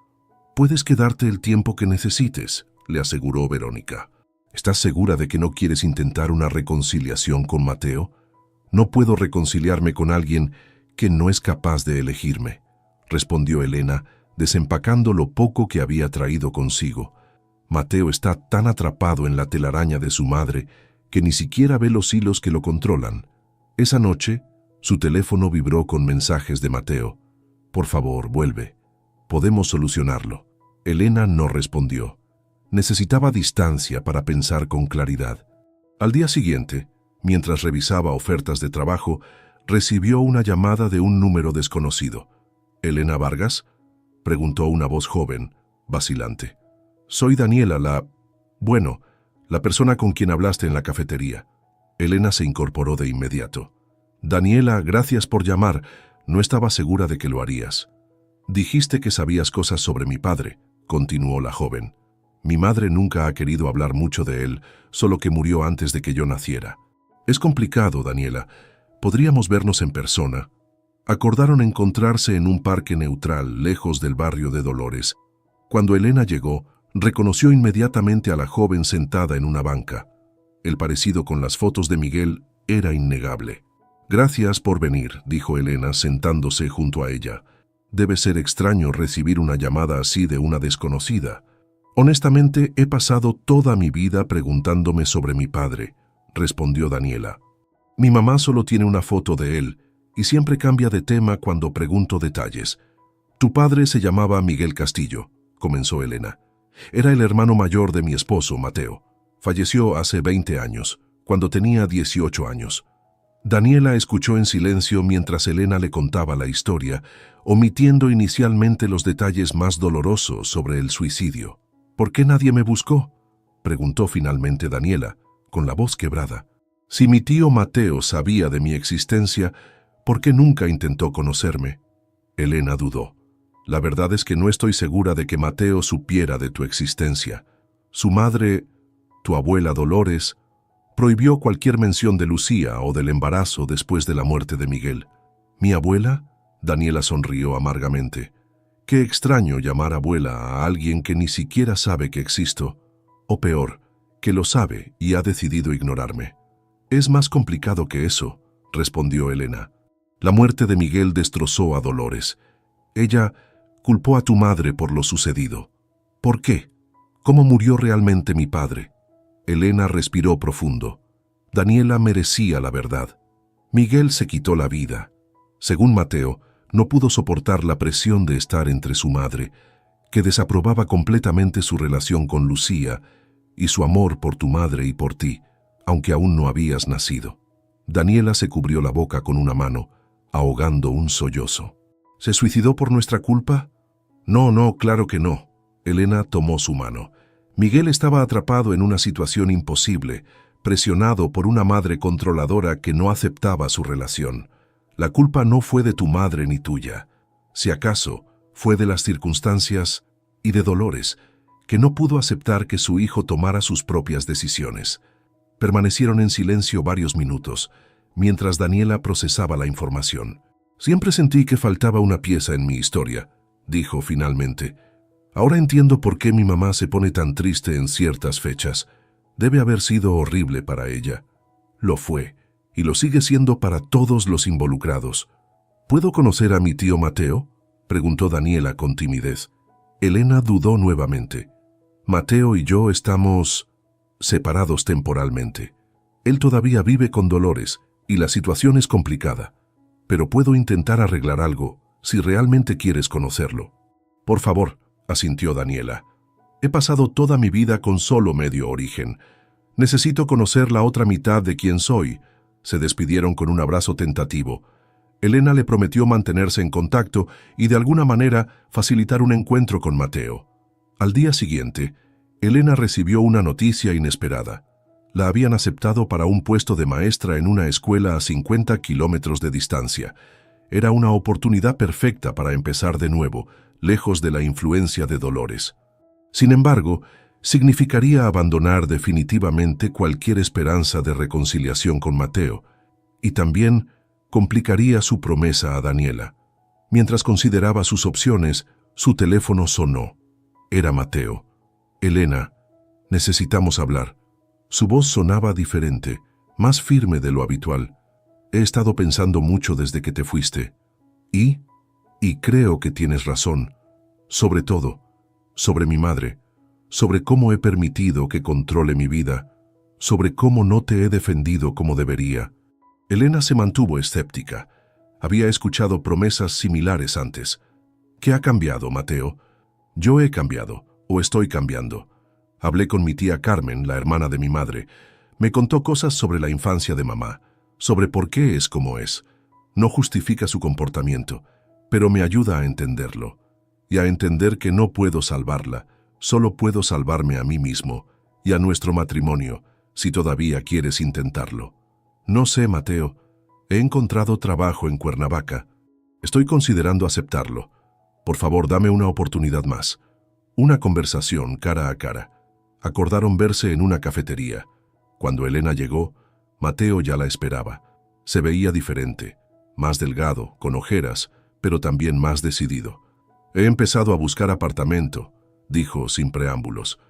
«Puedes quedarte el tiempo que necesites», le aseguró Verónica. «¿Estás segura de que no quieres intentar una reconciliación con Mateo?» «No puedo reconciliarme con alguien que no es capaz de elegirme», respondió Elena, desempacando lo poco que había traído consigo. «Mateo está tan atrapado en la telaraña de su madre que ni siquiera ve los hilos que lo controlan». Esa noche, su teléfono vibró con mensajes de Mateo. «Por favor, vuelve. Podemos solucionarlo». Elena no respondió. Necesitaba distancia para pensar con claridad. Al día siguiente, mientras revisaba ofertas de trabajo, recibió una llamada de un número desconocido. «¿Elena Vargas?», preguntó una voz joven, vacilante. «Soy Daniela, la persona con quien hablaste en la cafetería». Elena se incorporó de inmediato. «Daniela, gracias por llamar. No estaba segura de que lo harías». «Dijiste que sabías cosas sobre mi padre», continuó la joven. «Mi madre nunca ha querido hablar mucho de él, solo que murió antes de que yo naciera. Es complicado, Daniela. ¿Podríamos vernos en persona?» Acordaron encontrarse en un parque neutral, lejos del barrio de Dolores. Cuando Elena llegó, reconoció inmediatamente a la joven sentada en una banca. El parecido con las fotos de Miguel era innegable. «Gracias por venir», dijo Elena, sentándose junto a ella. «Debe ser extraño recibir una llamada así de una desconocida». «Honestamente, he pasado toda mi vida preguntándome sobre mi padre», respondió Daniela. «Mi mamá solo tiene una foto de él y siempre cambia de tema cuando pregunto detalles. Tu padre se llamaba Miguel Castillo», comenzó Elena. «Era el hermano mayor de mi esposo, Mateo. Falleció hace 20 años, cuando tenía 18 años». Daniela escuchó en silencio mientras Elena le contaba la historia, omitiendo inicialmente los detalles más dolorosos sobre el suicidio. «¿Por qué nadie me buscó?», preguntó finalmente Daniela, con la voz quebrada. «Si mi tío Mateo sabía de mi existencia, ¿por qué nunca intentó conocerme?». Elena dudó. «La verdad es que no estoy segura de que Mateo supiera de tu existencia. Su madre, tu abuela Dolores, prohibió cualquier mención de Lucía o del embarazo después de la muerte de Miguel». «¿Mi abuela?», Daniela sonrió amargamente. Qué extraño llamar abuela a alguien que ni siquiera sabe que existo, o peor, que lo sabe y ha decidido ignorarme. Es más complicado que eso, respondió Elena. La muerte de Miguel destrozó a Dolores. Ella culpó a tu madre por lo sucedido. ¿Por qué? ¿Cómo murió realmente mi padre? Elena respiró profundo. Daniela merecía la verdad. Miguel se quitó la vida. Según Mateo, no pudo soportar la presión de estar entre su madre, que desaprobaba completamente su relación con Lucía y su amor por tu madre y por ti, aunque aún no habías nacido. Daniela se cubrió la boca con una mano, ahogando un sollozo. ¿Se suicidó por nuestra culpa? No, claro que no. Elena tomó su mano. Miguel estaba atrapado en una situación imposible, presionado por una madre controladora que no aceptaba su relación. La culpa no fue de tu madre ni tuya. Si acaso, fue de las circunstancias y de Dolores, que no pudo aceptar que su hijo tomara sus propias decisiones. Permanecieron en silencio varios minutos, mientras Daniela procesaba la información. Siempre sentí que faltaba una pieza en mi historia, dijo finalmente. Ahora entiendo por qué mi mamá se pone tan triste en ciertas fechas. Debe haber sido horrible para ella. Lo fue, y lo sigue siendo para todos los involucrados. ¿Puedo conocer a mi tío Mateo?, preguntó Daniela con timidez. Elena dudó nuevamente. Mateo y yo estamos separados temporalmente. Él todavía vive con Dolores, y la situación es complicada. Pero puedo intentar arreglar algo, si realmente quieres conocerlo. Por favor, asintió Daniela. He pasado toda mi vida con solo medio origen. Necesito conocer la otra mitad de quién soy. Se despidieron con un abrazo tentativo. Elena le prometió mantenerse en contacto y de alguna manera facilitar un encuentro con Mateo. Al día siguiente, Elena recibió una noticia inesperada. La habían aceptado para un puesto de maestra en una escuela a 50 kilómetros de distancia. Era una oportunidad perfecta para empezar de nuevo, lejos de la influencia de Dolores. Sin embargo, significaría abandonar definitivamente cualquier esperanza de reconciliación con Mateo, y también complicaría su promesa a Daniela. Mientras consideraba sus opciones, su teléfono sonó. Era Mateo. Elena, necesitamos hablar. Su voz sonaba diferente, más firme de lo habitual. He estado pensando mucho desde que te fuiste. Y creo que tienes razón. Sobre todo, sobre mi madre, sobre cómo he permitido que controle mi vida, sobre cómo no te he defendido como debería. Elena se mantuvo escéptica. Había escuchado promesas similares antes. ¿Qué ha cambiado, Mateo? Yo he cambiado, o estoy cambiando. Hablé con mi tía Carmen, la hermana de mi madre. Me contó cosas sobre la infancia de mamá, sobre por qué es como es. No justifica su comportamiento, pero me ayuda a entenderlo. Y a entender que no puedo salvarla, solo puedo salvarme a mí mismo y a nuestro matrimonio, si todavía quieres intentarlo. No sé, Mateo. He encontrado trabajo en Cuernavaca. Estoy considerando aceptarlo. Por favor, dame una oportunidad más. Una conversación cara a cara. Acordaron verse en una cafetería. Cuando Elena llegó, Mateo ya la esperaba. Se veía diferente, más delgado, con ojeras, pero también más decidido. He empezado a buscar apartamento, dijo sin preámbulos.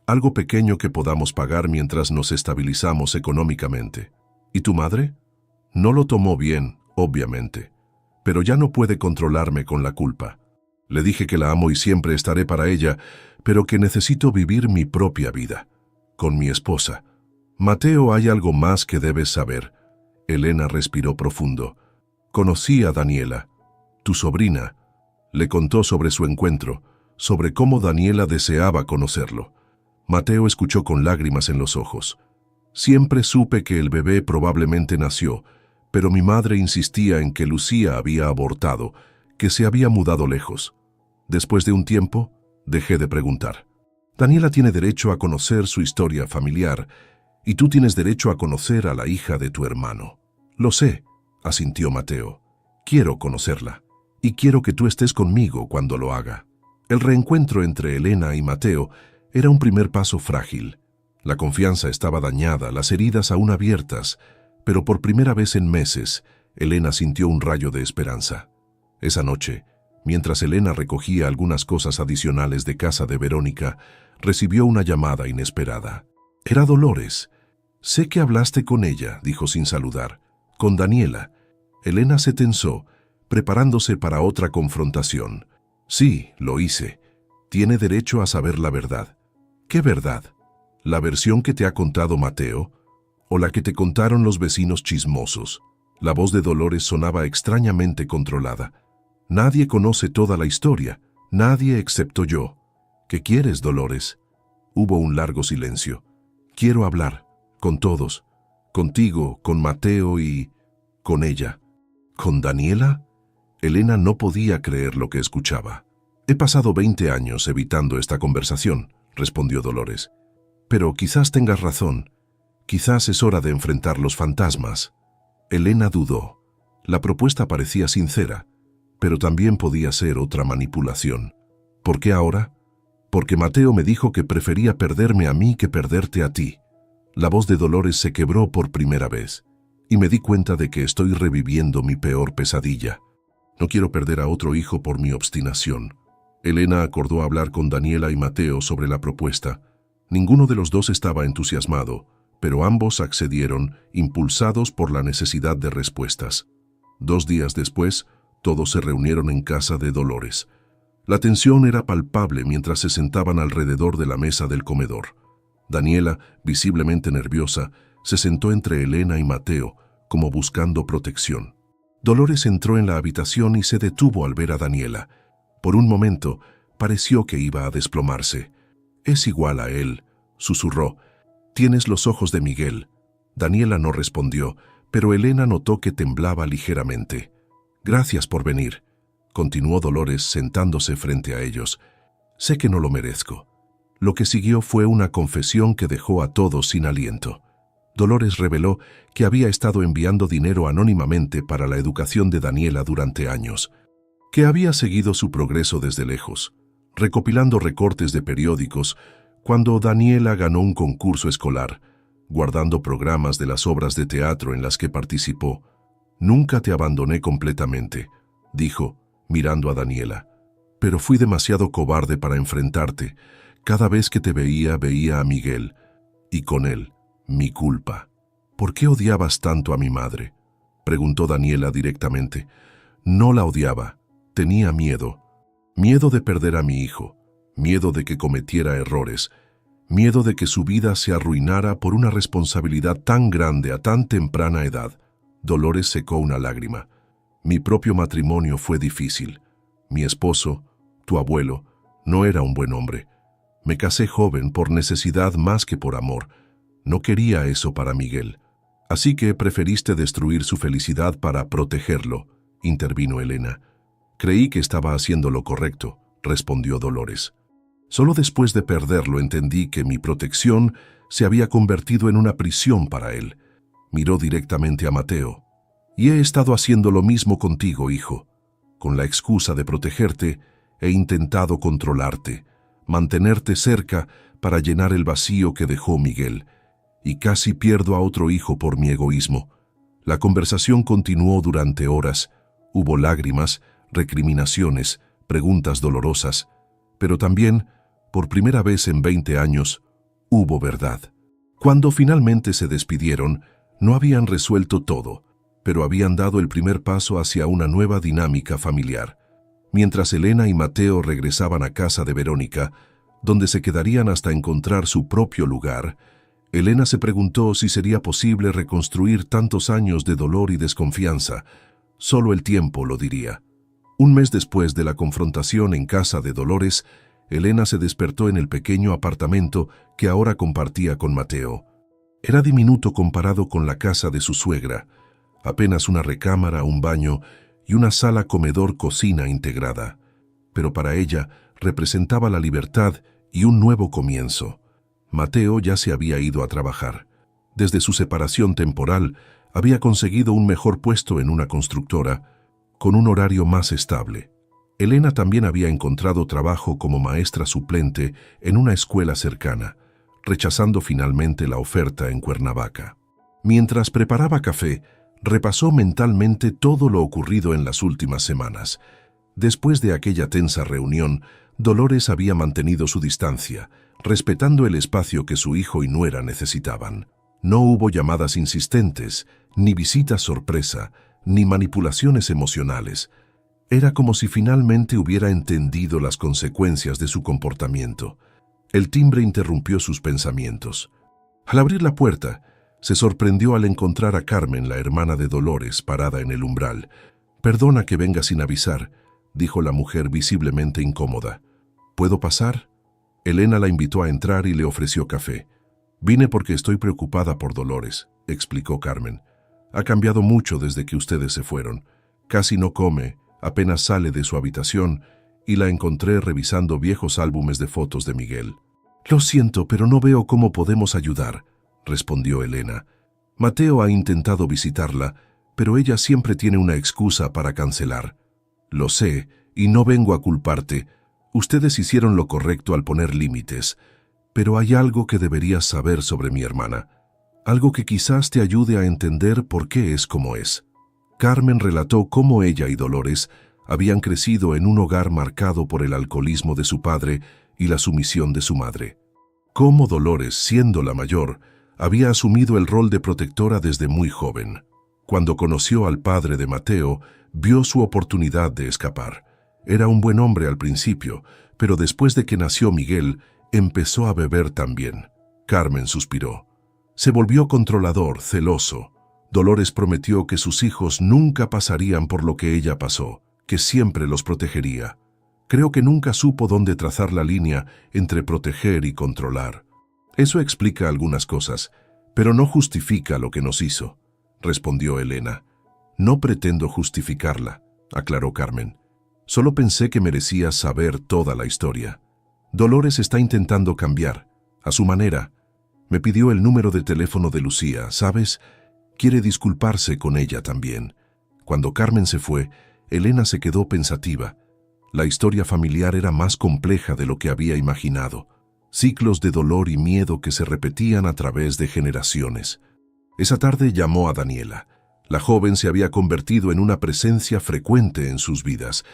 Algo pequeño que podamos pagar mientras nos estabilizamos económicamente. ¿Y tu madre? No lo tomó bien, obviamente, pero ya no puede controlarme con la culpa. Le dije que la amo y siempre estaré para ella, pero que necesito vivir mi propia vida, con mi esposa. Mateo, hay algo más que debes saber. Elena respiró profundo. Conocí a Daniela, tu sobrina. Le contó sobre su encuentro, sobre cómo Daniela deseaba conocerlo. Mateo escuchó con lágrimas en los ojos. Siempre supe que el bebé probablemente nació, pero mi madre insistía en que Lucía había abortado, que se había mudado lejos. Después de un tiempo, dejé de preguntar. Daniela tiene derecho a conocer su historia familiar, y tú tienes derecho a conocer a la hija de tu hermano. Lo sé, asintió Mateo. Quiero conocerla, y quiero que tú estés conmigo cuando lo haga. El reencuentro entre Elena y Mateo era un primer paso frágil. La confianza estaba dañada, las heridas aún abiertas, pero por primera vez en meses, Elena sintió un rayo de esperanza. Esa noche, Mientras Elena recogía algunas cosas adicionales de casa de Verónica, recibió una llamada inesperada. Era Dolores. «Sé que hablaste con ella», dijo sin saludar. «Con Daniela». Elena se tensó, preparándose para otra confrontación. «Sí, lo hice. Tiene derecho a saber la verdad». «¿Qué verdad? ¿La versión que te ha contado Mateo? ¿O la que te contaron los vecinos chismosos?» La voz de Dolores sonaba extrañamente controlada. «Nadie conoce toda la historia. Nadie excepto yo». «¿Qué quieres, Dolores?» Hubo un largo silencio. «Quiero hablar. Con todos. Contigo, con Mateo y... con ella». «¿Con Daniela?» Elena no podía creer lo que escuchaba. «He pasado 20 años evitando esta conversación», respondió Dolores. «Pero quizás tengas razón. Quizás es hora de enfrentar los fantasmas». Elena dudó. La propuesta parecía sincera, pero también podía ser otra manipulación. ¿Por qué ahora? «Porque Mateo me dijo que prefería perderme a mí que perderte a ti». La voz de Dolores se quebró por primera vez, y me di cuenta de que estoy reviviendo mi peor pesadilla. No quiero perder a otro hijo por mi obstinación. Elena acordó hablar con Daniela y Mateo sobre la propuesta. Ninguno de los dos estaba entusiasmado, pero ambos accedieron, impulsados por la necesidad de respuestas. 2 días después, todos se reunieron en casa de Dolores. La tensión era palpable mientras se sentaban alrededor de la mesa del comedor. Daniela, visiblemente nerviosa, se sentó entre Elena y Mateo, como buscando protección. Dolores entró en la habitación y se detuvo al ver a Daniela. Por un momento, pareció que iba a desplomarse. «Es igual a él», susurró. «Tienes los ojos de Miguel». Daniela no respondió, pero Elena notó que temblaba ligeramente. «Gracias por venir», continuó Dolores sentándose frente a ellos. «Sé que no lo merezco». Lo que siguió fue una confesión que dejó a todos sin aliento. Dolores reveló que había estado enviando dinero anónimamente para la educación de Daniela durante años, que había seguido su progreso desde lejos, recopilando recortes de periódicos cuando Daniela ganó un concurso escolar, guardando programas de las obras de teatro en las que participó. «Nunca te abandoné completamente», dijo, mirando a Daniela. «Pero fui demasiado cobarde para enfrentarte. Cada vez que te veía a Miguel, y con él, mi culpa». «¿Por qué odiabas tanto a mi madre?», preguntó Daniela directamente. «No la odiaba, tenía miedo. Miedo de perder a mi hijo, miedo de que cometiera errores, miedo de que su vida se arruinara por una responsabilidad tan grande a tan temprana edad». Dolores secó una lágrima. «Mi propio matrimonio fue difícil. Mi esposo, tu abuelo, no era un buen hombre. Me casé joven por necesidad más que por amor. No quería eso para Miguel. Así que preferiste destruir su felicidad para protegerlo», intervino Elena. «Creí que estaba haciendo lo correcto», respondió Dolores. «Solo después de perderlo entendí que mi protección se había convertido en una prisión para él». Miró directamente a Mateo. «Y he estado haciendo lo mismo contigo, hijo. Con la excusa de protegerte, he intentado controlarte, mantenerte cerca para llenar el vacío que dejó Miguel, y casi pierdo a otro hijo por mi egoísmo». La conversación continuó durante horas. Hubo lágrimas, recriminaciones, preguntas dolorosas, pero también, por primera vez en 20 años, hubo verdad. Cuando finalmente se despidieron, no habían resuelto todo, pero habían dado el primer paso hacia una nueva dinámica familiar. Mientras Elena y Mateo regresaban a casa de Verónica, donde se quedarían hasta encontrar su propio lugar, Elena se preguntó si sería posible reconstruir tantos años de dolor y desconfianza. Solo el tiempo lo diría. Un mes después de la confrontación en casa de Dolores, Elena se despertó en el pequeño apartamento que ahora compartía con Mateo. Era diminuto comparado con la casa de su suegra, apenas una recámara, un baño y una sala comedor-cocina integrada. Pero para ella representaba la libertad y un nuevo comienzo. Mateo ya se había ido a trabajar. Desde su separación temporal, había conseguido un mejor puesto en una constructora, con un horario más estable. Elena también había encontrado trabajo como maestra suplente en una escuela cercana, rechazando finalmente la oferta en Cuernavaca. Mientras preparaba café, repasó mentalmente todo lo ocurrido en las últimas semanas. Después de aquella tensa reunión, Dolores había mantenido su distancia, respetando el espacio que su hijo y nuera necesitaban. No hubo llamadas insistentes, ni visitas sorpresa, ni manipulaciones emocionales. Era como si finalmente hubiera entendido las consecuencias de su comportamiento. El timbre interrumpió sus pensamientos. Al abrir la puerta, se sorprendió al encontrar a Carmen, la hermana de Dolores, parada en el umbral. «Perdona que venga sin avisar», dijo la mujer visiblemente incómoda. «¿Puedo pasar?» Elena la invitó a entrar y le ofreció café. «Vine porque estoy preocupada por Dolores», explicó Carmen. «Ha cambiado mucho desde que ustedes se fueron. Casi no come, apenas sale de su habitación, y la encontré revisando viejos álbumes de fotos de Miguel». «Lo siento, pero no veo cómo podemos ayudar», respondió Elena. «Mateo ha intentado visitarla, pero ella siempre tiene una excusa para cancelar. Lo sé, y no vengo a culparte. Ustedes hicieron lo correcto al poner límites, pero hay algo que deberías saber sobre mi hermana. Algo que quizás te ayude a entender por qué es como es». Carmen relató cómo ella y Dolores habían crecido en un hogar marcado por el alcoholismo de su padre y la sumisión de su madre. Cómo Dolores, siendo la mayor, había asumido el rol de protectora desde muy joven. Cuando conoció al padre de Mateo, vio su oportunidad de escapar. Era un buen hombre al principio, pero después de que nació Miguel, empezó a beber también. Carmen suspiró. Se volvió controlador, celoso. Dolores prometió que sus hijos nunca pasarían por lo que ella pasó, que siempre los protegería. Creo que nunca supo dónde trazar la línea entre proteger y controlar. Eso explica algunas cosas, pero no justifica lo que nos hizo, respondió Elena. No pretendo justificarla, aclaró Carmen. Solo pensé que merecía saber toda la historia. Dolores está intentando cambiar, a su manera. Me pidió el número de teléfono de Lucía, ¿sabes? Quiere disculparse con ella también. Cuando Carmen se fue, Elena se quedó pensativa. La historia familiar era más compleja de lo que había imaginado. Ciclos de dolor y miedo que se repetían a través de generaciones. Esa tarde llamó a Daniela. La joven se había convertido en una presencia frecuente en sus vidas,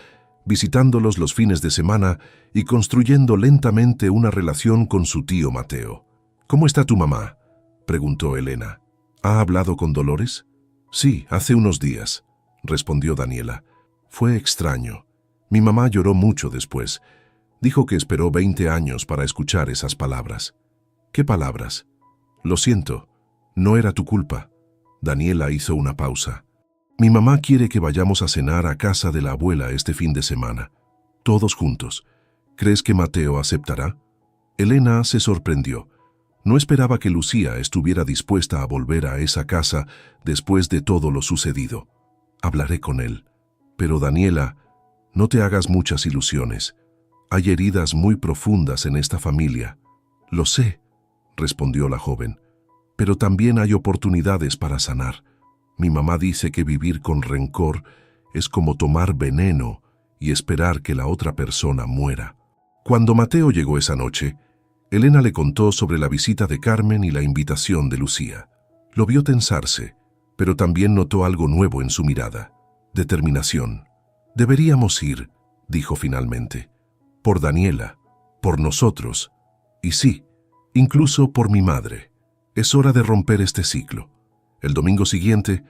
visitándolos los fines de semana y construyendo lentamente una relación con su tío Mateo. «¿Cómo está tu mamá?», preguntó Elena. «¿Ha hablado con Dolores?». «Sí, hace unos días», respondió Daniela. «Fue extraño. Mi mamá lloró mucho después. Dijo que esperó 20 años para escuchar esas palabras». «¿Qué palabras?». «Lo siento, no era tu culpa». Daniela hizo una pausa. «Mi mamá quiere que vayamos a cenar a casa de la abuela este fin de semana. Todos juntos. ¿Crees que Mateo aceptará?». Elena se sorprendió. No esperaba que Lucía estuviera dispuesta a volver a esa casa después de todo lo sucedido. «Hablaré con él». «Pero Daniela, no te hagas muchas ilusiones. Hay heridas muy profundas en esta familia». «Lo sé», respondió la joven, «pero también hay oportunidades para sanar. Mi mamá dice que vivir con rencor es como tomar veneno y esperar que la otra persona muera». Cuando Mateo llegó esa noche, Elena le contó sobre la visita de Carmen y la invitación de Lucía. Lo vio tensarse, pero también notó algo nuevo en su mirada: determinación. «Deberíamos ir», dijo finalmente. «Por Daniela, por nosotros, y sí, incluso por mi madre. Es hora de romper este ciclo». El domingo siguiente,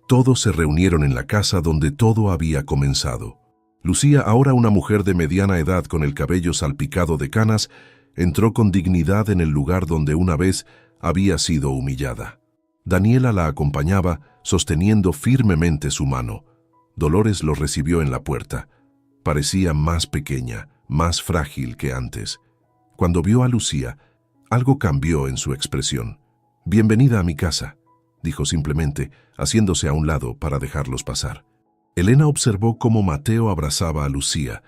todos se reunieron en la casa donde todo había comenzado. Lucía, ahora una mujer de mediana edad con el cabello salpicado de canas, entró con dignidad en el lugar donde una vez había sido humillada. Daniela la acompañaba, sosteniendo firmemente su mano. Dolores lo recibió en la puerta. Parecía más pequeña, más frágil que antes. Cuando vio a Lucía, algo cambió en su expresión. «Bienvenida a mi casa», dijo simplemente, haciéndose a un lado para dejarlos pasar. Elena observó cómo Mateo abrazaba a Lucía,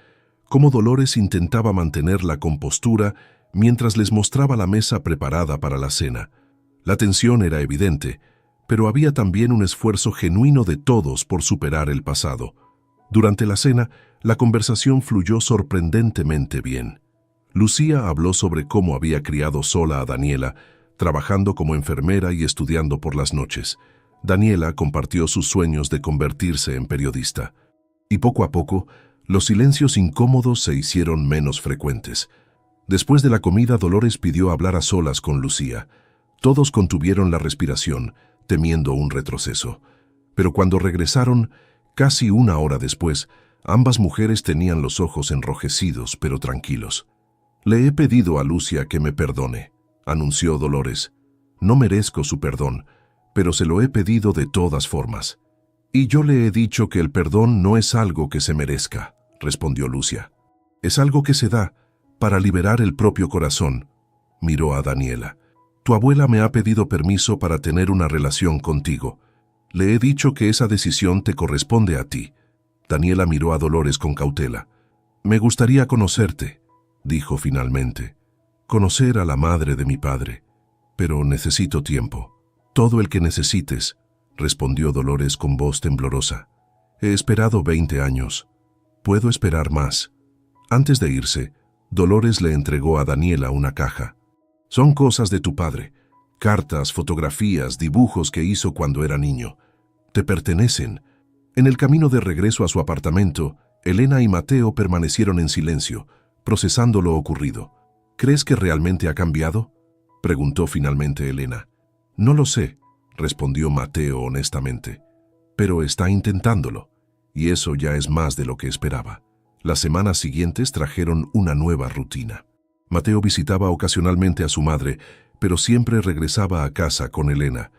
cómo Dolores intentaba mantener la compostura mientras les mostraba la mesa preparada para la cena. La tensión era evidente, pero había también un esfuerzo genuino de todos por superar el pasado. Durante la cena, la conversación fluyó sorprendentemente bien. Lucía habló sobre cómo había criado sola a Daniela, trabajando como enfermera y estudiando por las noches. Daniela compartió sus sueños de convertirse en periodista. Y poco a poco, Los silencios incómodos se hicieron menos frecuentes. Después de la comida, Dolores pidió hablar a solas con Lucía. Todos contuvieron la respiración, temiendo un retroceso. Pero cuando regresaron, casi una hora después, ambas mujeres tenían los ojos enrojecidos, pero tranquilos. «Le he pedido a Lucia que me perdone», anunció Dolores. «No merezco su perdón, pero se lo he pedido de todas formas». «Y yo le he dicho que el perdón no es algo que se merezca», respondió Lucia. «Es algo que se da para liberar el propio corazón». Miró a Daniela. «Tu abuela me ha pedido permiso para tener una relación contigo. Le he dicho que esa decisión te corresponde a ti». Daniela miró a Dolores con cautela. «Me gustaría conocerte», dijo finalmente. «Conocer a la madre de mi padre. Pero necesito tiempo». «Todo el que necesites», respondió Dolores con voz temblorosa. «He esperado 20 años. Puedo esperar más». Antes de irse, Dolores le entregó a Daniela una caja. «Son cosas de tu padre. Cartas, fotografías, dibujos que hizo cuando era niño. Te pertenecen». En el camino de regreso a su apartamento, Elena y Mateo permanecieron en silencio, procesando lo ocurrido. «¿Crees que realmente ha cambiado?», preguntó finalmente Elena. «No lo sé», respondió Mateo honestamente. «Pero está intentándolo, y eso ya es más de lo que esperaba». Las semanas siguientes trajeron una nueva rutina. Mateo visitaba ocasionalmente a su madre, pero siempre regresaba a casa con Elena.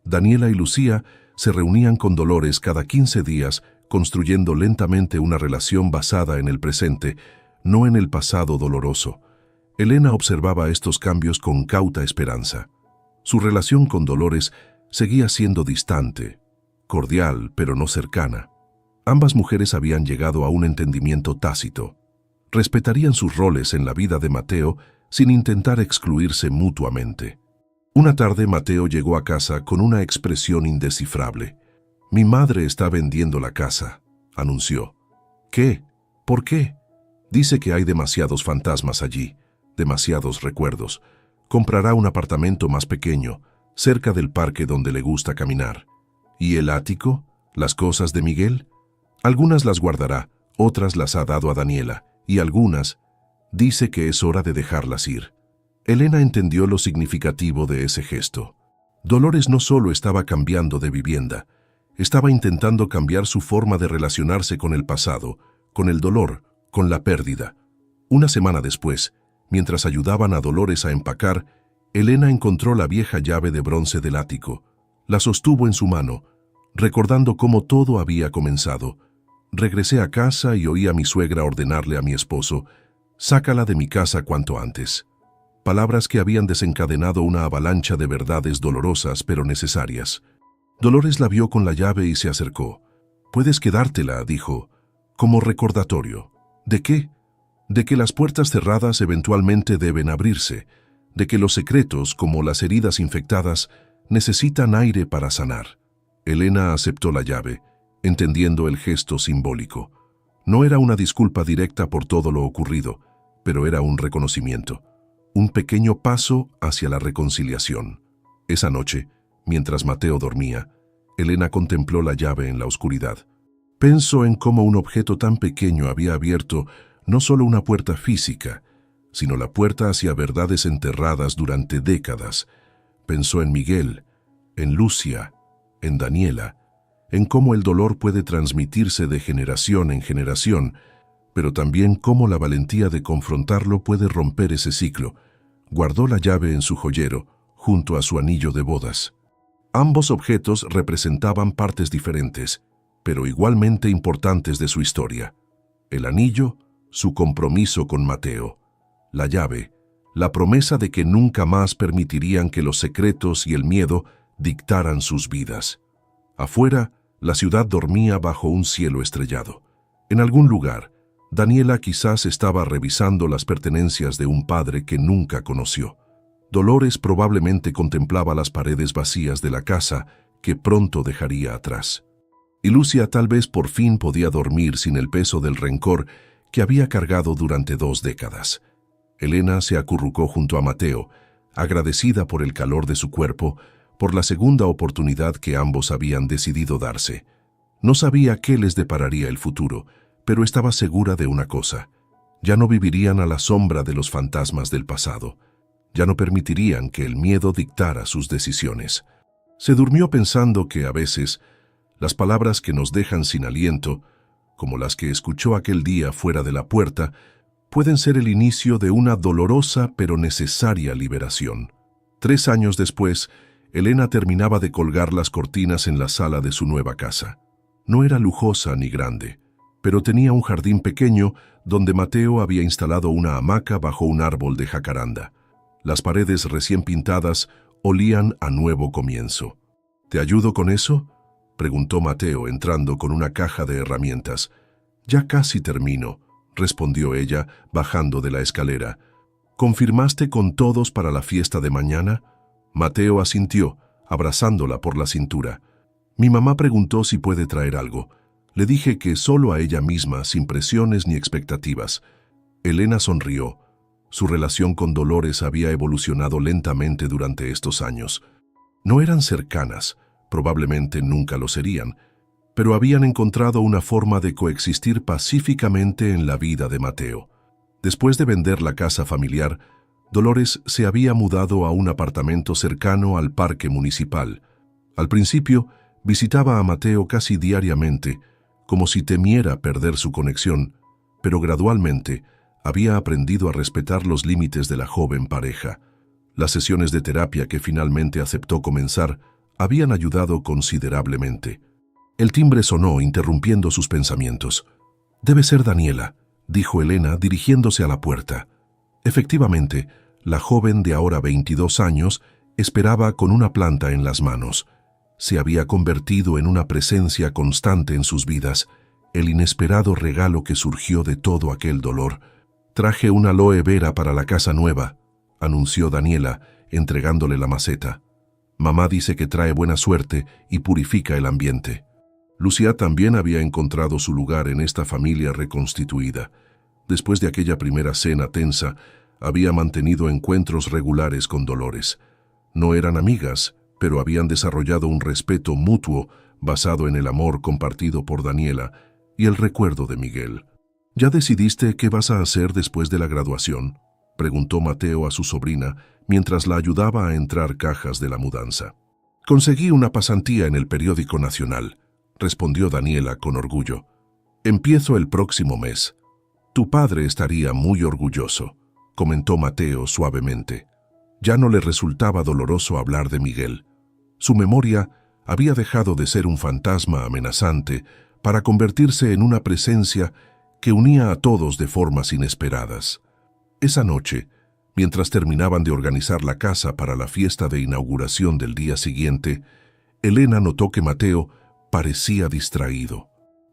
Daniela y Lucía se reunían con Dolores cada 15 días, construyendo lentamente una relación basada en el presente, no en el pasado doloroso. Elena observaba estos cambios con cauta esperanza. Su relación con Dolores seguía siendo distante, cordial, pero no cercana. Ambas mujeres habían llegado a un entendimiento tácito. Respetarían sus roles en la vida de Mateo sin intentar excluirse mutuamente. Una tarde Mateo llegó a casa con una expresión indescifrable. «Mi madre está vendiendo la casa», anunció. «¿Qué? ¿Por qué?» «Dice que hay demasiados fantasmas allí, demasiados recuerdos. Comprará un apartamento más pequeño, cerca del parque donde le gusta caminar». «¿Y el ático? ¿Las cosas de Miguel?» «Algunas las guardará, otras las ha dado a Daniela, y algunas dice que es hora de dejarlas ir». Elena entendió lo significativo de ese gesto. Dolores no solo estaba cambiando de vivienda, estaba intentando cambiar su forma de relacionarse con el pasado, con el dolor, con la pérdida. Una semana después, mientras ayudaban a Dolores a empacar, Elena encontró la vieja llave de bronce del ático. La sostuvo en su mano, recordando cómo todo había comenzado. «Regresé a casa y oí a mi suegra ordenarle a mi esposo, sácala de mi casa cuanto antes». Palabras que habían desencadenado una avalancha de verdades dolorosas pero necesarias. Dolores la vio con la llave y se acercó. «Puedes quedártela», dijo, como recordatorio. «¿De qué?» «De que las puertas cerradas eventualmente deben abrirse, de que los secretos, como las heridas infectadas, necesitan aire para sanar». Elena aceptó la llave, entendiendo el gesto simbólico. No era una disculpa directa por todo lo ocurrido, pero era un reconocimiento. Un pequeño paso hacia la reconciliación. Esa noche, mientras Mateo dormía, Elena contempló la llave en la oscuridad. Pensó en cómo un objeto tan pequeño había abierto no solo una puerta física, sino la puerta hacia verdades enterradas durante décadas. Pensó en Miguel, en Lucia, en Daniela, en cómo el dolor puede transmitirse de generación en generación, pero también cómo la valentía de confrontarlo puede romper ese ciclo. Guardó la llave en su joyero, junto a su anillo de bodas. Ambos objetos representaban partes diferentes, pero igualmente importantes de su historia. El anillo, su compromiso con Mateo. La llave, la promesa de que nunca más permitirían que los secretos y el miedo dictaran sus vidas. Afuera, la ciudad dormía bajo un cielo estrellado. En algún lugar, Daniela quizás estaba revisando las pertenencias de un padre que nunca conoció. Dolores probablemente contemplaba las paredes vacías de la casa que pronto dejaría atrás. Y Lucia tal vez por fin podía dormir sin el peso del rencor que había cargado durante 2 décadas. Elena se acurrucó junto a Mateo, agradecida por el calor de su cuerpo, por la segunda oportunidad que ambos habían decidido darse. No sabía qué les depararía el futuro, pero estaba segura de una cosa: ya no vivirían a la sombra de los fantasmas del pasado. Ya no permitirían que el miedo dictara sus decisiones. Se durmió pensando que a veces las palabras que nos dejan sin aliento, como las que escuchó aquel día fuera de la puerta, pueden ser el inicio de una dolorosa pero necesaria liberación. 3 años después, Elena terminaba de colgar las cortinas en la sala de su nueva casa. No era lujosa ni grande, pero tenía un jardín pequeño donde Mateo había instalado una hamaca bajo un árbol de jacaranda. Las paredes recién pintadas olían a nuevo comienzo. ¿Te ayudo con eso?, preguntó Mateo entrando con una caja de herramientas. Ya casi termino, respondió ella bajando de la escalera. ¿Confirmaste con todos para la fiesta de mañana? Mateo asintió, abrazándola por la cintura. Mi mamá preguntó si puede traer algo. Le dije que solo a ella misma, sin presiones ni expectativas. Elena sonrió. Su relación con Dolores había evolucionado lentamente durante estos años. No eran cercanas, probablemente nunca lo serían, pero habían encontrado una forma de coexistir pacíficamente en la vida de Mateo. Después de vender la casa familiar, Dolores se había mudado a un apartamento cercano al parque municipal. Al principio, visitaba a Mateo casi diariamente, como si temiera perder su conexión, pero gradualmente había aprendido a respetar los límites de la joven pareja. Las sesiones de terapia que finalmente aceptó comenzar habían ayudado considerablemente. El timbre sonó, interrumpiendo sus pensamientos. «Debe ser Daniela», dijo Elena, dirigiéndose a la puerta. Efectivamente, la joven de ahora 22 años esperaba con una planta en las manos. Se había convertido en una presencia constante en sus vidas, el inesperado regalo que surgió de todo aquel dolor. «Traje una aloe vera para la casa nueva», anunció Daniela, entregándole la maceta. «Mamá dice que trae buena suerte y purifica el ambiente». Lucía también había encontrado su lugar en esta familia reconstituida. Después de aquella primera cena tensa, había mantenido encuentros regulares con Dolores. No eran amigas, pero habían desarrollado un respeto mutuo basado en el amor compartido por Daniela y el recuerdo de Miguel. «¿Ya decidiste qué vas a hacer después de la graduación?», preguntó Mateo a su sobrina mientras la ayudaba a entrar cajas de la mudanza. «Conseguí una pasantía en el periódico nacional», respondió Daniela con orgullo. «Empiezo el próximo mes». «Tu padre estaría muy orgulloso», comentó Mateo suavemente. Ya no le resultaba doloroso hablar de Miguel. Su memoria había dejado de ser un fantasma amenazante para convertirse en una presencia que unía a todos de formas inesperadas. Esa noche, mientras terminaban de organizar la casa para la fiesta de inauguración del día siguiente, Elena notó que Mateo parecía distraído.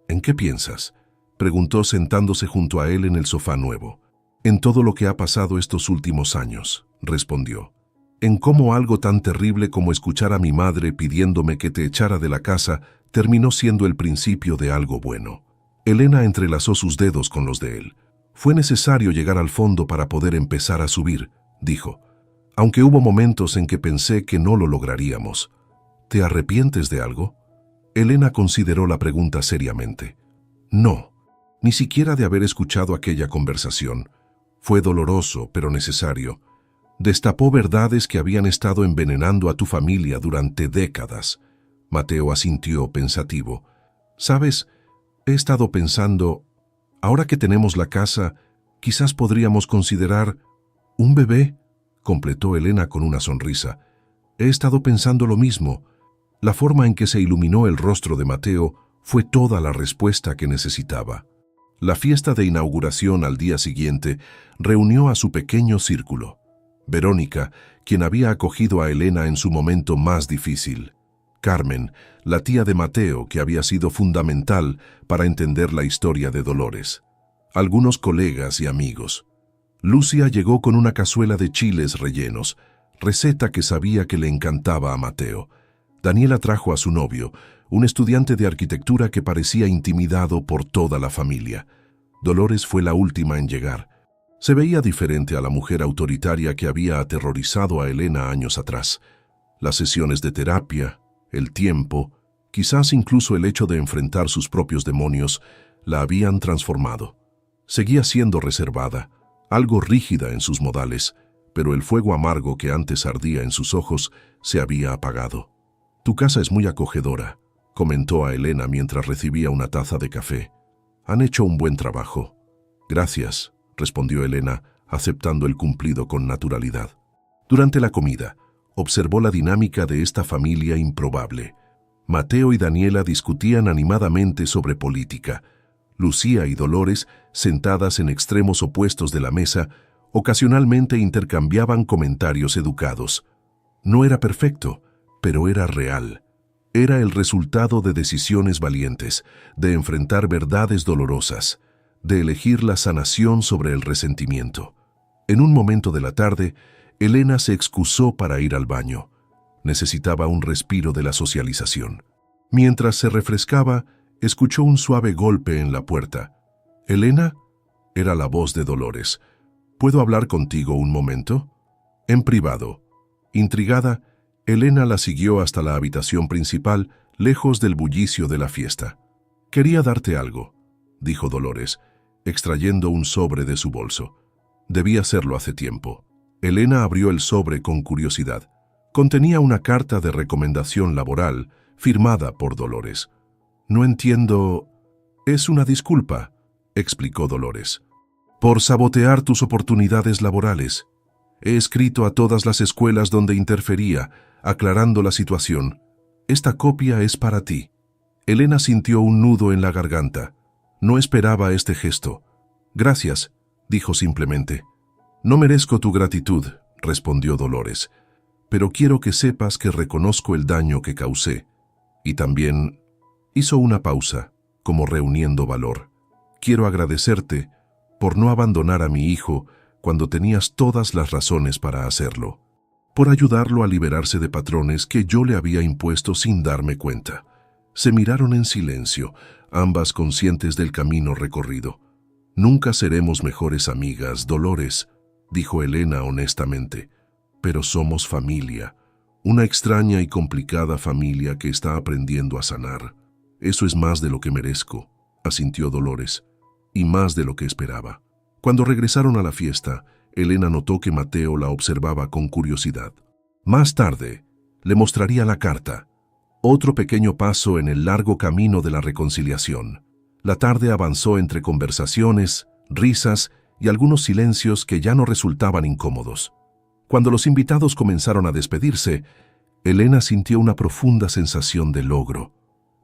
«¿En qué piensas?», preguntó sentándose junto a él en el sofá nuevo. «En todo lo que ha pasado estos últimos años», respondió. «En cómo algo tan terrible como escuchar a mi madre pidiéndome que te echara de la casa terminó siendo el principio de algo bueno». Elena entrelazó sus dedos con los de él. «Fue necesario llegar al fondo para poder empezar a subir», dijo. «Aunque hubo momentos en que pensé que no lo lograríamos». «¿Te arrepientes de algo?». Elena consideró la pregunta seriamente. «No, ni siquiera de haber escuchado aquella conversación. Fue doloroso, pero necesario. Destapó verdades que habían estado envenenando a tu familia durante décadas». Mateo asintió pensativo. «¿Sabes? He estado pensando, ahora que tenemos la casa, quizás podríamos considerar un bebé», completó Elena con una sonrisa. «He estado pensando lo mismo». La forma en que se iluminó el rostro de Mateo fue toda la respuesta que necesitaba. La fiesta de inauguración al día siguiente reunió a su pequeño círculo. Verónica, quien había acogido a Elena en su momento más difícil. Carmen, la tía de Mateo, que había sido fundamental para entender la historia de Dolores. Algunos colegas y amigos. Lucia llegó con una cazuela de chiles rellenos, receta que sabía que le encantaba a Mateo. Daniela trajo a su novio, un estudiante de arquitectura que parecía intimidado por toda la familia. Dolores fue la última en llegar. Se veía diferente a la mujer autoritaria que había aterrorizado a Elena años atrás. Las sesiones de terapia, el tiempo, quizás incluso el hecho de enfrentar sus propios demonios, La habían transformado. Seguía siendo reservada, algo rígida en sus modales, pero el fuego amargo que antes ardía en sus ojos se había apagado. «Tu casa es muy acogedora», comentó a Elena mientras recibía una taza de café. «Han hecho un buen trabajo». «Gracias», respondió Elena, aceptando el cumplido con naturalidad. Durante la comida, observó la dinámica de esta familia improbable. Mateo y Daniela discutían animadamente sobre política. Lucía y Dolores, sentadas en extremos opuestos de la mesa, ocasionalmente intercambiaban comentarios educados. No era perfecto, pero era real. Era el resultado de decisiones valientes, de enfrentar verdades dolorosas, de elegir la sanación sobre el resentimiento. En un momento de la tarde, Elena se excusó para ir al baño. Necesitaba un respiro de la socialización. Mientras se refrescaba, escuchó un suave golpe en la puerta. «¿Elena?» Era la voz de Dolores. «¿Puedo hablar contigo un momento?» «En privado». Intrigada, Elena la siguió hasta la habitación principal, lejos del bullicio de la fiesta. «Quería darte algo», dijo Dolores, extrayendo un sobre de su bolso. Debía hacerlo hace tiempo. Elena abrió el sobre con curiosidad. Contenía una carta de recomendación laboral firmada por Dolores. «No entiendo...» «Es una disculpa», explicó Dolores, «por sabotear tus oportunidades laborales. He escrito a todas las escuelas donde interfería, aclarando la situación. Esta copia es para ti». Elena sintió un nudo en la garganta. No esperaba este gesto. «Gracias», dijo simplemente. «No merezco tu gratitud», respondió Dolores, «pero quiero que sepas que reconozco el daño que causé. Y también...» Hizo una pausa, como reuniendo valor. «Quiero agradecerte por no abandonar a mi hijo cuando tenías todas las razones para hacerlo, por ayudarlo a liberarse de patrones que yo le había impuesto sin darme cuenta». Se miraron en silencio, ambas conscientes del camino recorrido. «Nunca seremos mejores amigas, Dolores», dijo Elena honestamente, «pero somos familia, una extraña y complicada familia que está aprendiendo a sanar. Eso es más de lo que merezco», asintió Dolores, «y más de lo que esperaba». Cuando regresaron a la fiesta, Elena notó que Mateo la observaba con curiosidad. Más tarde, le mostraría la carta. Otro pequeño paso en el largo camino de la reconciliación. La tarde avanzó entre conversaciones, risas y algunos silencios que ya no resultaban incómodos. Cuando los invitados comenzaron a despedirse, Elena sintió una profunda sensación de logro,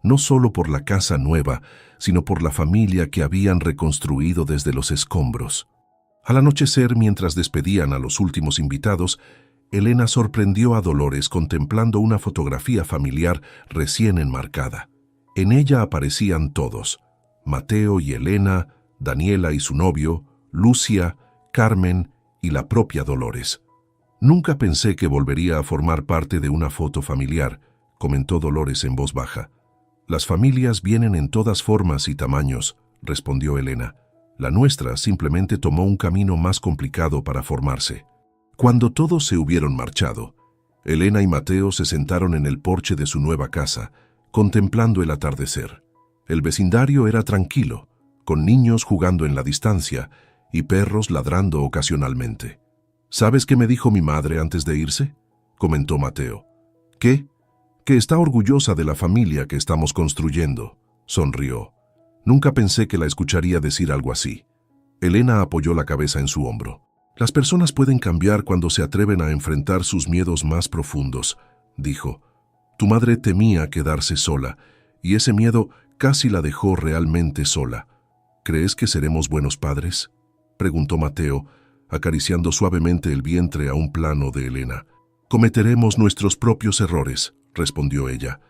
no solo por la casa nueva, sino por la familia que habían reconstruido desde los escombros. Al anochecer, mientras despedían a los últimos invitados, Elena sorprendió a Dolores contemplando una fotografía familiar recién enmarcada. En ella aparecían todos: Mateo y Elena, Daniela y su novio, Lucia, Carmen y la propia Dolores. «Nunca pensé que volvería a formar parte de una foto familiar», comentó Dolores en voz baja. «Las familias vienen en todas formas y tamaños», respondió Elena. «La nuestra simplemente tomó un camino más complicado para formarse». Cuando todos se hubieron marchado, Elena y Mateo se sentaron en el porche de su nueva casa, contemplando el atardecer. El vecindario era tranquilo, con niños jugando en la distancia y perros ladrando ocasionalmente. «¿Sabes qué me dijo mi madre antes de irse?», comentó Mateo. «¿Qué?» «Que está orgullosa de la familia que estamos construyendo», sonrió. «Nunca pensé que la escucharía decir algo así». Elena apoyó la cabeza en su hombro. «Las personas pueden cambiar cuando se atreven a enfrentar sus miedos más profundos», dijo. «Tu madre temía quedarse sola, y ese miedo casi la dejó realmente sola. ¿Crees que seremos buenos padres?», preguntó Mateo, acariciando suavemente el vientre a un plano de Elena. «Cometeremos nuestros propios errores», respondió ella,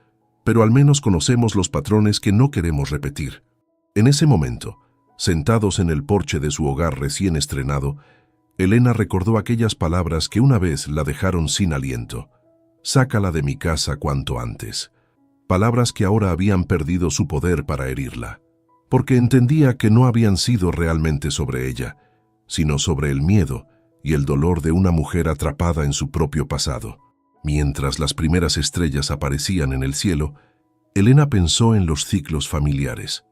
«pero al menos conocemos los patrones que no queremos repetir». En ese momento, sentados en el porche de su hogar recién estrenado, Elena recordó aquellas palabras que una vez la dejaron sin aliento. «Sácala de mi casa cuanto antes». Palabras que ahora habían perdido su poder para herirla, porque entendía que no habían sido realmente sobre ella, sino sobre el miedo y el dolor de una mujer atrapada en su propio pasado. Mientras las primeras estrellas aparecían en el cielo, Elena pensó en los ciclos familiares.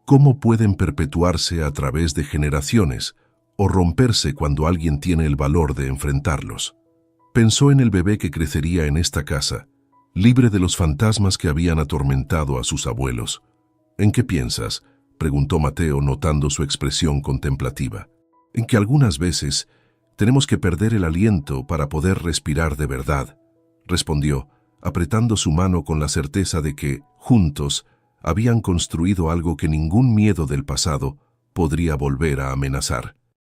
¿Cómo pueden perpetuarse a través de generaciones o romperse cuando alguien tiene el valor de enfrentarlos? Pensó en el bebé que crecería en esta casa, libre de los fantasmas que habían atormentado a sus abuelos. ¿En qué piensas?, preguntó Mateo, notando su expresión contemplativa. En que algunas veces tenemos que perder el aliento para poder respirar de verdad, respondió, apretando su mano con la certeza de que, juntos, habían construido algo que ningún miedo del pasado podría volver a amenazar.